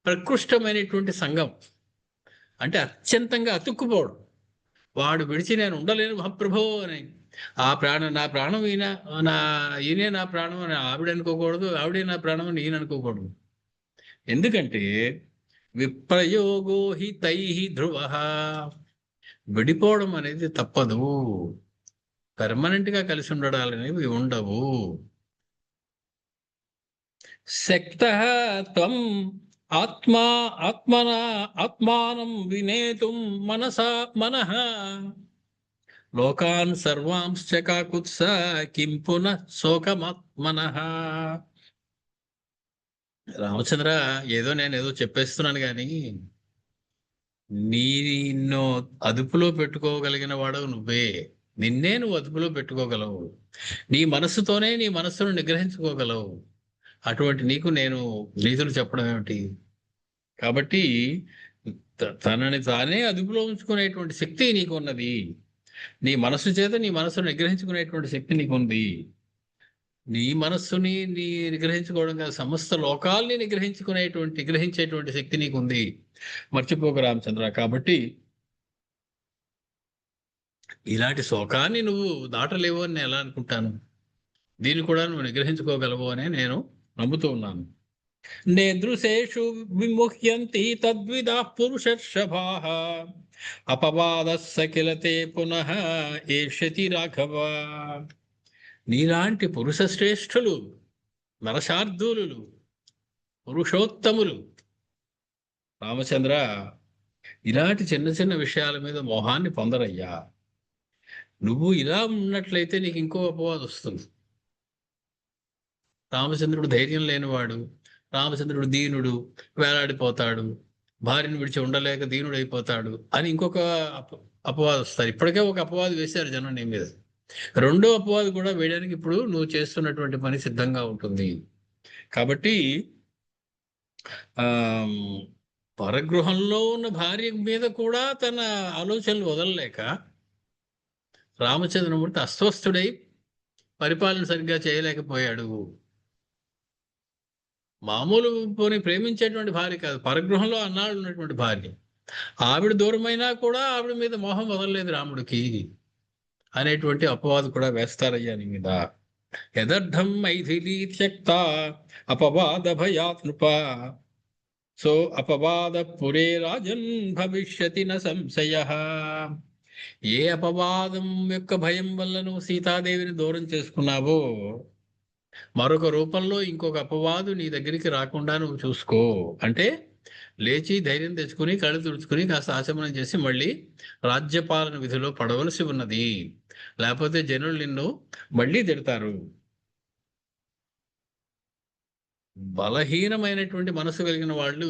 ప్రకృష్టమైనటువంటి సంఘం అంటే అత్యంతంగా అతుక్కుపోవడం. వాడు విడిచి నేను ఉండలేను మహాప్రభో అని, నా ప్రాణం ఈయన, ఈయనే నా ప్రాణం అని ఆవిడ అనుకోకూడదు, ఆవిడే నా ప్రాణం అని ఈయన అనుకోకూడదు. ఎందుకంటే విప్రయోగో హి తైః ధ్రువః. విడిపోవడం అనేది తప్పదు. పెర్మనెంట్గా కలిసి ఉండడాలనేవి ఉండవు. శక్తః త్వం ఆత్మానం వినేతుం మనః లోకాన్ సర్వాంశ్చ కాకుత్స కిం పునః శోకమాత్మనః. రామచంద్ర, నేనేదో చెప్పేస్తున్నాను కానీ నిన్ను అదుపులో పెట్టుకోగలిగిన వాడవు నువ్వే. నిన్నే నువ్వు అదుపులో పెట్టుకోగలవు. నీ మనస్సుతోనే నీ మనస్సును నిగ్రహించుకోగలవు. అటువంటి నీకు నేను నీతులు చెప్పడం ఏమిటి? కాబట్టి తనని తానే అదుపులో ఉంచుకునేటువంటి శక్తి నీకు ఉన్నది. నీ మనస్సు చేత నీ మనస్సును నిగ్రహించుకునేటువంటి శక్తి నీకు ఉంది. నీ మనస్సుని నిగ్రహించుకోవడం కాదు, సమస్త లోకాల్ని నిగ్రహించేటువంటి శక్తి నీకుంది. మర్చిపోక రామచంద్ర. కాబట్టి ఇలాంటి శోకాన్ని నువ్వు దాటలేవు అని నేను ఎలా అనుకుంటాను? దీన్ని కూడా నువ్వు నిగ్రహించుకోగలవు అని నేను నమ్ముతూ ఉన్నాను. నేదృశేషు విముహ్యంతి తద్విదా పురుషర్షభాః అపవాదస్స కిలతే పునః ఏష్యతి రాఘవ. నీలాంటి పురుష శ్రేష్ఠులు, నరశార్దూలు, పురుషోత్తములు రామచంద్ర ఇలాంటి చిన్న చిన్న విషయాల మీద మోహాన్ని పొందరయ్యా. నువ్వు ఇలా ఉన్నట్లయితే నీకు ఇంకో అపవాదం వస్తుంది. రామచంద్రుడు ధైర్యం లేనివాడు, రామచంద్రుడు దీనుడు, వేలాడిపోతాడు, భార్యను విడిచి ఉండలేక దీనుడైపోతాడు అని ఇంకొక అపవాదం వస్తారు. ఇప్పటికే ఒక అపవాదం వేశారు జనం నీ మీద. రెండో అపవాదం కూడా వేయడానికి ఇప్పుడు నువ్వు చేస్తున్నటువంటి పని సిద్ధంగా ఉంటుంది. కాబట్టి పరగృహంలో ఉన్న భార్య మీద కూడా తన ఆలోచనలు వదలలేక రామచంద్రమూర్తి అస్వస్థుడై పరిపాలన సరిగ్గా చేయలేకపోయాడు. మామూలు పోని ప్రేమించేటువంటి భార్య కాదు, పరగృహంలో అన్నాడు ఉన్నటువంటి భార్య. ఆవిడ దూరమైనా కూడా ఆవిడ మీద మోహం వదలలేదు రాముడికి అనేటువంటి అపవాదు కూడా వేస్తారయ్యా నీ మీద. యదర్థం మైథిలీ త్యక్త అపవాద భయాత్ నృప సో అపవాద పురే రాజన్ భవిష్యతి న సంశయః. ఏ అపవాదం యొక్క భయం వల్ల నువ్వు సీతాదేవిని దూరం చేసుకున్నావో మరొక రూపంలో ఇంకొక అపవాదు నీ దగ్గరికి రాకుండా నువ్వు చూసుకో. అంటే లేచి ధైర్యం తెచ్చుకుని కళ్ళు తుడుచుకుని కాస్త ఆచమనం చేసి మళ్ళీ రాజ్యపాలన విధిలో పడవలసి ఉన్నది. లేకపోతే జనులు నిన్ను మళ్ళీ తిడతారు. బలహీనమైనటువంటి మనసు కలిగిన వాళ్ళు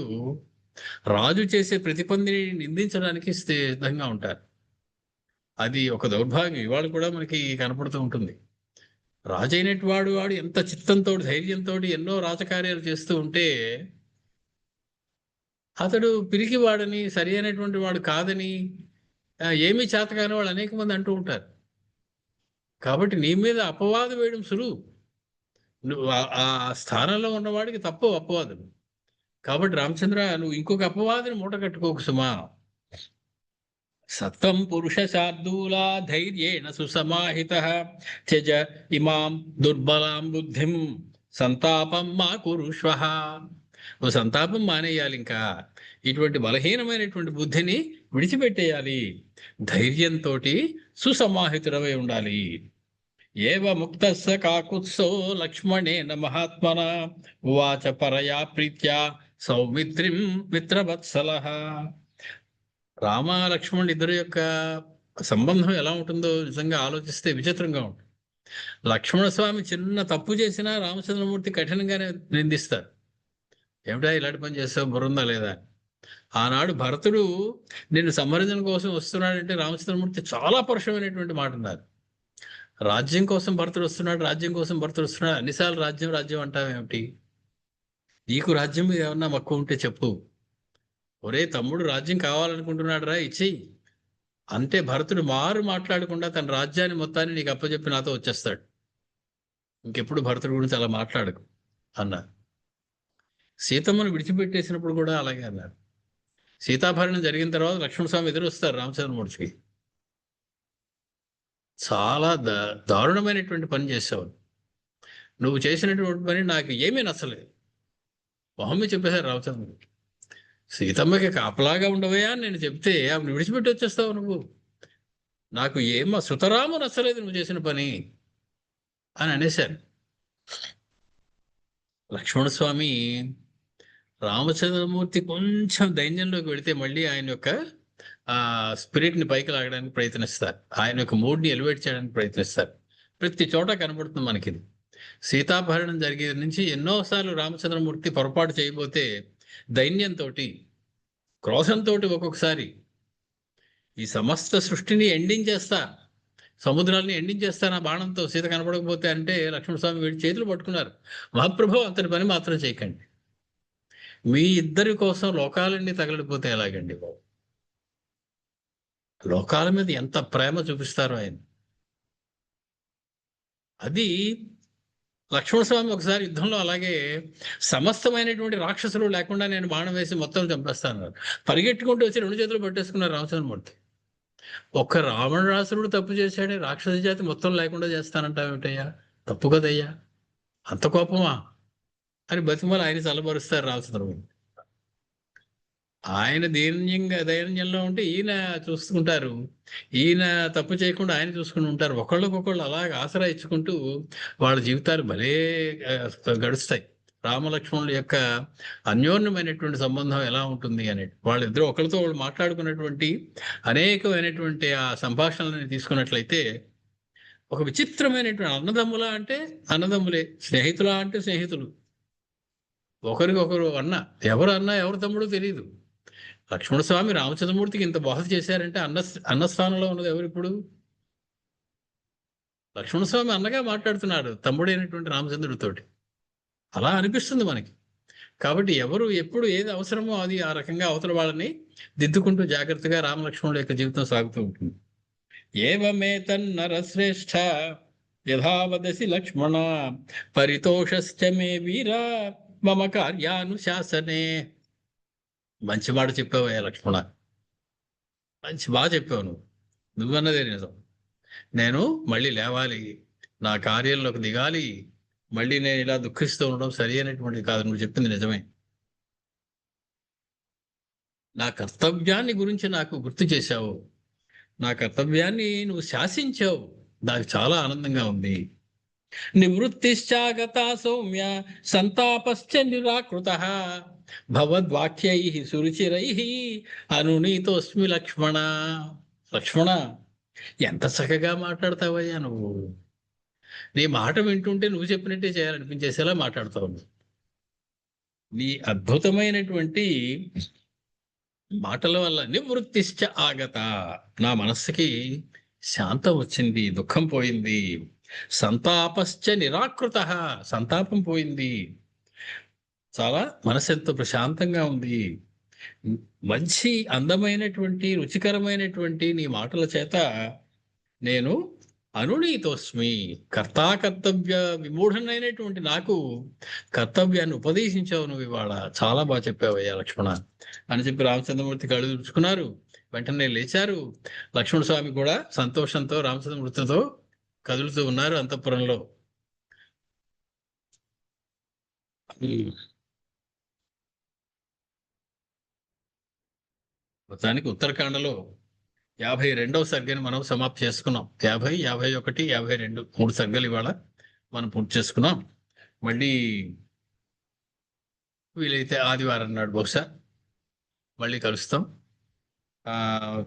రాజు చేసే ప్రతి పనిని నిందించడానికి సిద్ధంగా ఉంటారు. అది ఒక దౌర్భాగ్యం ఇవాళ కూడా మనకి కనపడుతూ ఉంటుంది. రాజు అయినటువంటి వాడు ఎంత చిత్తంతో ధైర్యంతో ఎన్నో రాజకార్యాలు చేస్తూ ఉంటే అతడు పిరికివాడని, సరి అయినటువంటి వాడు కాదని, ఏమీ చేతకాని వాళ్ళు అనేక మంది అంటూ ఉంటారు. కాబట్టి నీ మీద అపవాదం వేయడం సులువు. నువ్వు ఆ స్థానంలో ఉన్నవాడికి తప్పు అపవాదం. కాబట్టి రామచంద్ర, నువ్వు ఇంకొక అపవాదిని మూట కట్టుకోకు సుమా. సత్వం పురుష శార్దూలా ధైర్యేణ సుసమాహిత త్యజ ఇమాం దుర్బలాం బుద్ధిం సంతాపం మా కురుష్వ. నువ్వు సంతాపం మానేయాలి. ఇంకా ఇటువంటి బలహీనమైనటువంటి బుద్ధిని విడిచిపెట్టేయాలి. ధైర్యంతో సుసమాహితుడవై ఉండాలి. ఏవ ముక్తస్స కాకుత్సో లక్ష్మణేన మహాత్మన ఉవాచ పరయా ప్రీత్యా సౌమిత్రిం మిత్రవత్సలః. రామ లక్ష్మణుడు ఇద్దరు యొక్క సంబంధం ఎలా ఉంటుందో నిజంగా ఆలోచిస్తే విచిత్రంగా ఉంటుంది. లక్ష్మణ స్వామి చిన్న తప్పు చేసినా రామచంద్రమూర్తి కఠినంగానే నిందిస్తారు. ఏమిటా ఇలాంటి పని చేస్తావు, బుర్రందా లేదా? ఆనాడు భరతుడు నిన్ను సంహరించడం కోసం వస్తున్నాడంటే రామచంద్రమూర్తి చాలా పరుషమైనటువంటి మాట అన్నారు. రాజ్యం కోసం భరతుడు వస్తున్నాడు, రాజ్యం కోసం భరతుడు వస్తున్నాడు, అన్నిసార్లు రాజ్యం రాజ్యం అంటావేమిటి? నీకు రాజ్యం మీద ఏమన్నా మక్కువ ఉంటే చెప్పు. ఒరే తమ్ముడు రాజ్యం కావాలనుకుంటున్నాడు రా, ఇచ్చేయి అంటే భరతుడు మాట్లాడకుండా తన రాజ్యాన్ని మొత్తాన్ని నీకు అప్పచెప్పి నాతో వచ్చేస్తాడు. ఇంకెప్పుడు భరతుడు గురించి అలా మాట్లాడకు అన్నారు. సీతమ్మను విడిచిపెట్టేసినప్పుడు కూడా అలాగే అన్నారు. సీతాభరణం జరిగిన తర్వాత లక్ష్మణస్వామి ఎదురు వస్తారు రామచంద్రమూర్తికి. చాలా దారుణమైనటువంటి పని చేసావు, నువ్వు చేసినటువంటి పని నాకు ఏమీ నచ్చలేదు మొహమ్మి చెప్పేశారు రామచంద్రమూర్తి. సీతమ్మకి కాపలాగా ఉండవయా అని నేను చెప్తే ఆమెను విడిచిపెట్టి వచ్చేస్తావు నువ్వు, నాకు ఏమో సుతరాము నచ్చలేదు నువ్వు చేసిన పని అని అనేశారు. లక్ష్మణస్వామి రామచంద్రమూర్తి కొంచెం దైన్యంలోకి వెళితే మళ్ళీ ఆయన యొక్క స్పిరిట్ని పైకి లాగడానికి ప్రయత్నిస్తారు, ఆయన యొక్క మూడ్ని ఎలివేట్ చేయడానికి ప్రయత్నిస్తారు. ప్రతి చోట కనబడుతుంది మనకి. సీతాపహరణం జరిగే నుంచి ఎన్నోసార్లు రామచంద్రమూర్తి పొరపాటు చేయబోతే దైన్యంతో, క్రోధంతో ఒక్కొక్కసారి ఈ సమస్త సృష్టిని ఎండించేస్తా, సముద్రాన్ని ఎండించేస్తా నా బాణంతో సీత కనపడకపోతే అంటే లక్ష్మణస్వామి వీడి చేతులు పట్టుకున్నారు. మహాప్రభు అంతటి పని మాత్రం చేయకండి, మీ ఇద్దరి కోసం లోకాలన్నీ తగలిపోతే ఎలాగండి బాబు? లోకాల మీద ఎంత ప్రేమ చూపిస్తారో ఆయన. అది లక్ష్మణస్వామి ఒకసారి యుద్ధంలో అలాగే సమస్తమైనటువంటి రాక్షసులు లేకుండా నేను బాణం వేసి మొత్తం చంపేస్తాను పరిగెట్టుకుంటూ వచ్చి రెండు చేతులు పట్టేసుకున్నారు రామచంద్రమూర్తి. ఒక్క రావణరాసురుడు తప్పు చేశాడే, రాక్షస జాతి మొత్తం లేకుండా చేస్తానంటావేమిటయ్యా, తప్పు కదయ్యా, అంత కోపమా అని బతిమలు ఆయన చల్లబరుస్తారు రామచంద్రమూర్తి. ఆయన ధైర్యంలో ఉంటే ఈయన చూసుకుంటారు, ఈయన తప్పు చేయకుండా ఆయన చూసుకుని ఉంటారు. ఒకళ్ళకొకళ్ళు అలాగ ఆసరా ఇచ్చుకుంటూ వాళ్ళ జీవితాలు భలే గడుస్తాయి. రామలక్ష్మణుల యొక్క అన్యోన్యమైనటువంటి సంబంధం ఎలా ఉంటుంది అనేది, వాళ్ళిద్దరూ ఒకరితో వాళ్ళు మాట్లాడుకున్నటువంటి అనేకమైనటువంటి ఆ సంభాషణలను తీసుకున్నట్లయితే ఒక విచిత్రమైనటువంటి అన్నదమ్ములా అంటే అన్నదమ్ములే, స్నేహితులా అంటే స్నేహితులు, ఒకరికొకరు అన్న. ఎవరు అన్న ఎవరు తమ్ముడు తెలియదు. లక్ష్మణస్వామి రామచంద్రమూర్తికి ఇంత బాధ చేశారంటే అన్నస్థానంలో ఉన్నది ఎవరు? ఇప్పుడు లక్ష్మణస్వామి అన్నగా మాట్లాడుతున్నాడు తమ్ముడైనటువంటి రామచంద్రుడితోటి. అలా అనిపిస్తుంది మనకి. కాబట్టి ఎవరు ఎప్పుడు ఏది అవసరమో అది ఆ రకంగా అవతల వాళ్ళని దిద్దుకుంటూ జాగ్రత్తగా రామలక్ష్మణుల యొక్క జీవితం సాగుతూ ఉంటుంది. ఏవమే తన్నరశ్రేష్ఠ యథావదసి లక్ష్మణ పరితోషశ్చ మే వీర మమ కార్యానుశాసనే. మంచి మాట చెప్పావయ్యా లక్ష్మణ, బాగా చెప్పావు. నువ్వన్నదే నిజం. నేను మళ్ళీ లేవాలి, నా కార్యంలోకి దిగాలి, మళ్ళీ నేను ఇలా దుఃఖిస్తూ ఉండడం సరి అయినటువంటిది కాదు. నువ్వు చెప్పింది నిజమే. నా కర్తవ్యాన్ని గురించి నాకు గుర్తు చేశావు, నా కర్తవ్యాన్ని నువ్వు శాసించావు, నాకు చాలా ఆనందంగా ఉంది. నివృత్తిశ్చాగత సౌమ్య సంతాపశ్చ నిరాకృత భవద్వాక్యై సురుచిరై అనునీతోస్మి లక్ష్మణ. లక్ష్మణ, ఎంత చక్కగా మాట్లాడతావయ్యా నువ్వు. నీ మాట వింటుంటే నువ్వు చెప్పినట్టే చేయాలనిపించేసేలా మాట్లాడతావు. నీ అద్భుతమైనటువంటి మాటల వల్ల నివృత్తిశ్చ ఆగత, నా మనస్సుకి శాంతం వచ్చింది, దుఃఖం పోయింది. సంతాపశ్చ నిరాకృత, సంతాపం పోయింది. చాలా మనసు ఎంతో ప్రశాంతంగా ఉంది. మంచి అందమైనటువంటి రుచికరమైనటువంటి నీ మాటల చేత నేను అనునీతోస్మి, కర్తవ్య విమూఢనైనటువంటి నాకు కర్తవ్యాన్ని ఉపదేశించావు నువ్వు ఇవాళ. చాలా బాగా చెప్పావయ్యా లక్ష్మణ అని చెప్పి రామచంద్రమూర్తి కళ్ళు తుడుచుకున్నారు. వెంటనే లేచారు. లక్ష్మణ స్వామి కూడా సంతోషంతో రామచంద్రమూర్తితో కదులుతూ ఉన్నారు అంతఃపురంలో. మొత్తానికి ఉత్తరాఖండలో 52వ సర్గని మనం సమాప్తి చేసుకున్నాం. 50, 51, 52 3 సర్గలు ఇవాళ మనం పూర్తి చేసుకున్నాం. మళ్ళీ వీలైతే ఆదివారం నాడు బహుశా మళ్ళీ కలుస్తాం.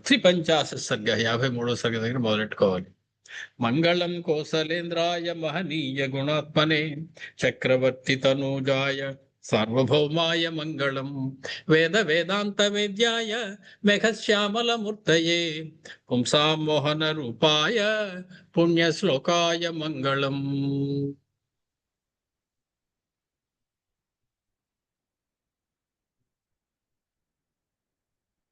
53 సర్గ 53వ సర్గ దగ్గర మొదలెట్టుకోవాలి. మంగళం కోసలేంద్రాయ మహనీయ గుణాత్మనే చక్రవర్తి తనూజాయ సార్వభౌమాయ మంగళం. వేద వేదాంత వేద్యాయ మేఘశ్యామల మూర్తయే పుంసాం మోహన రూపాయ పుణ్యశ్లోకాయ మంగళం.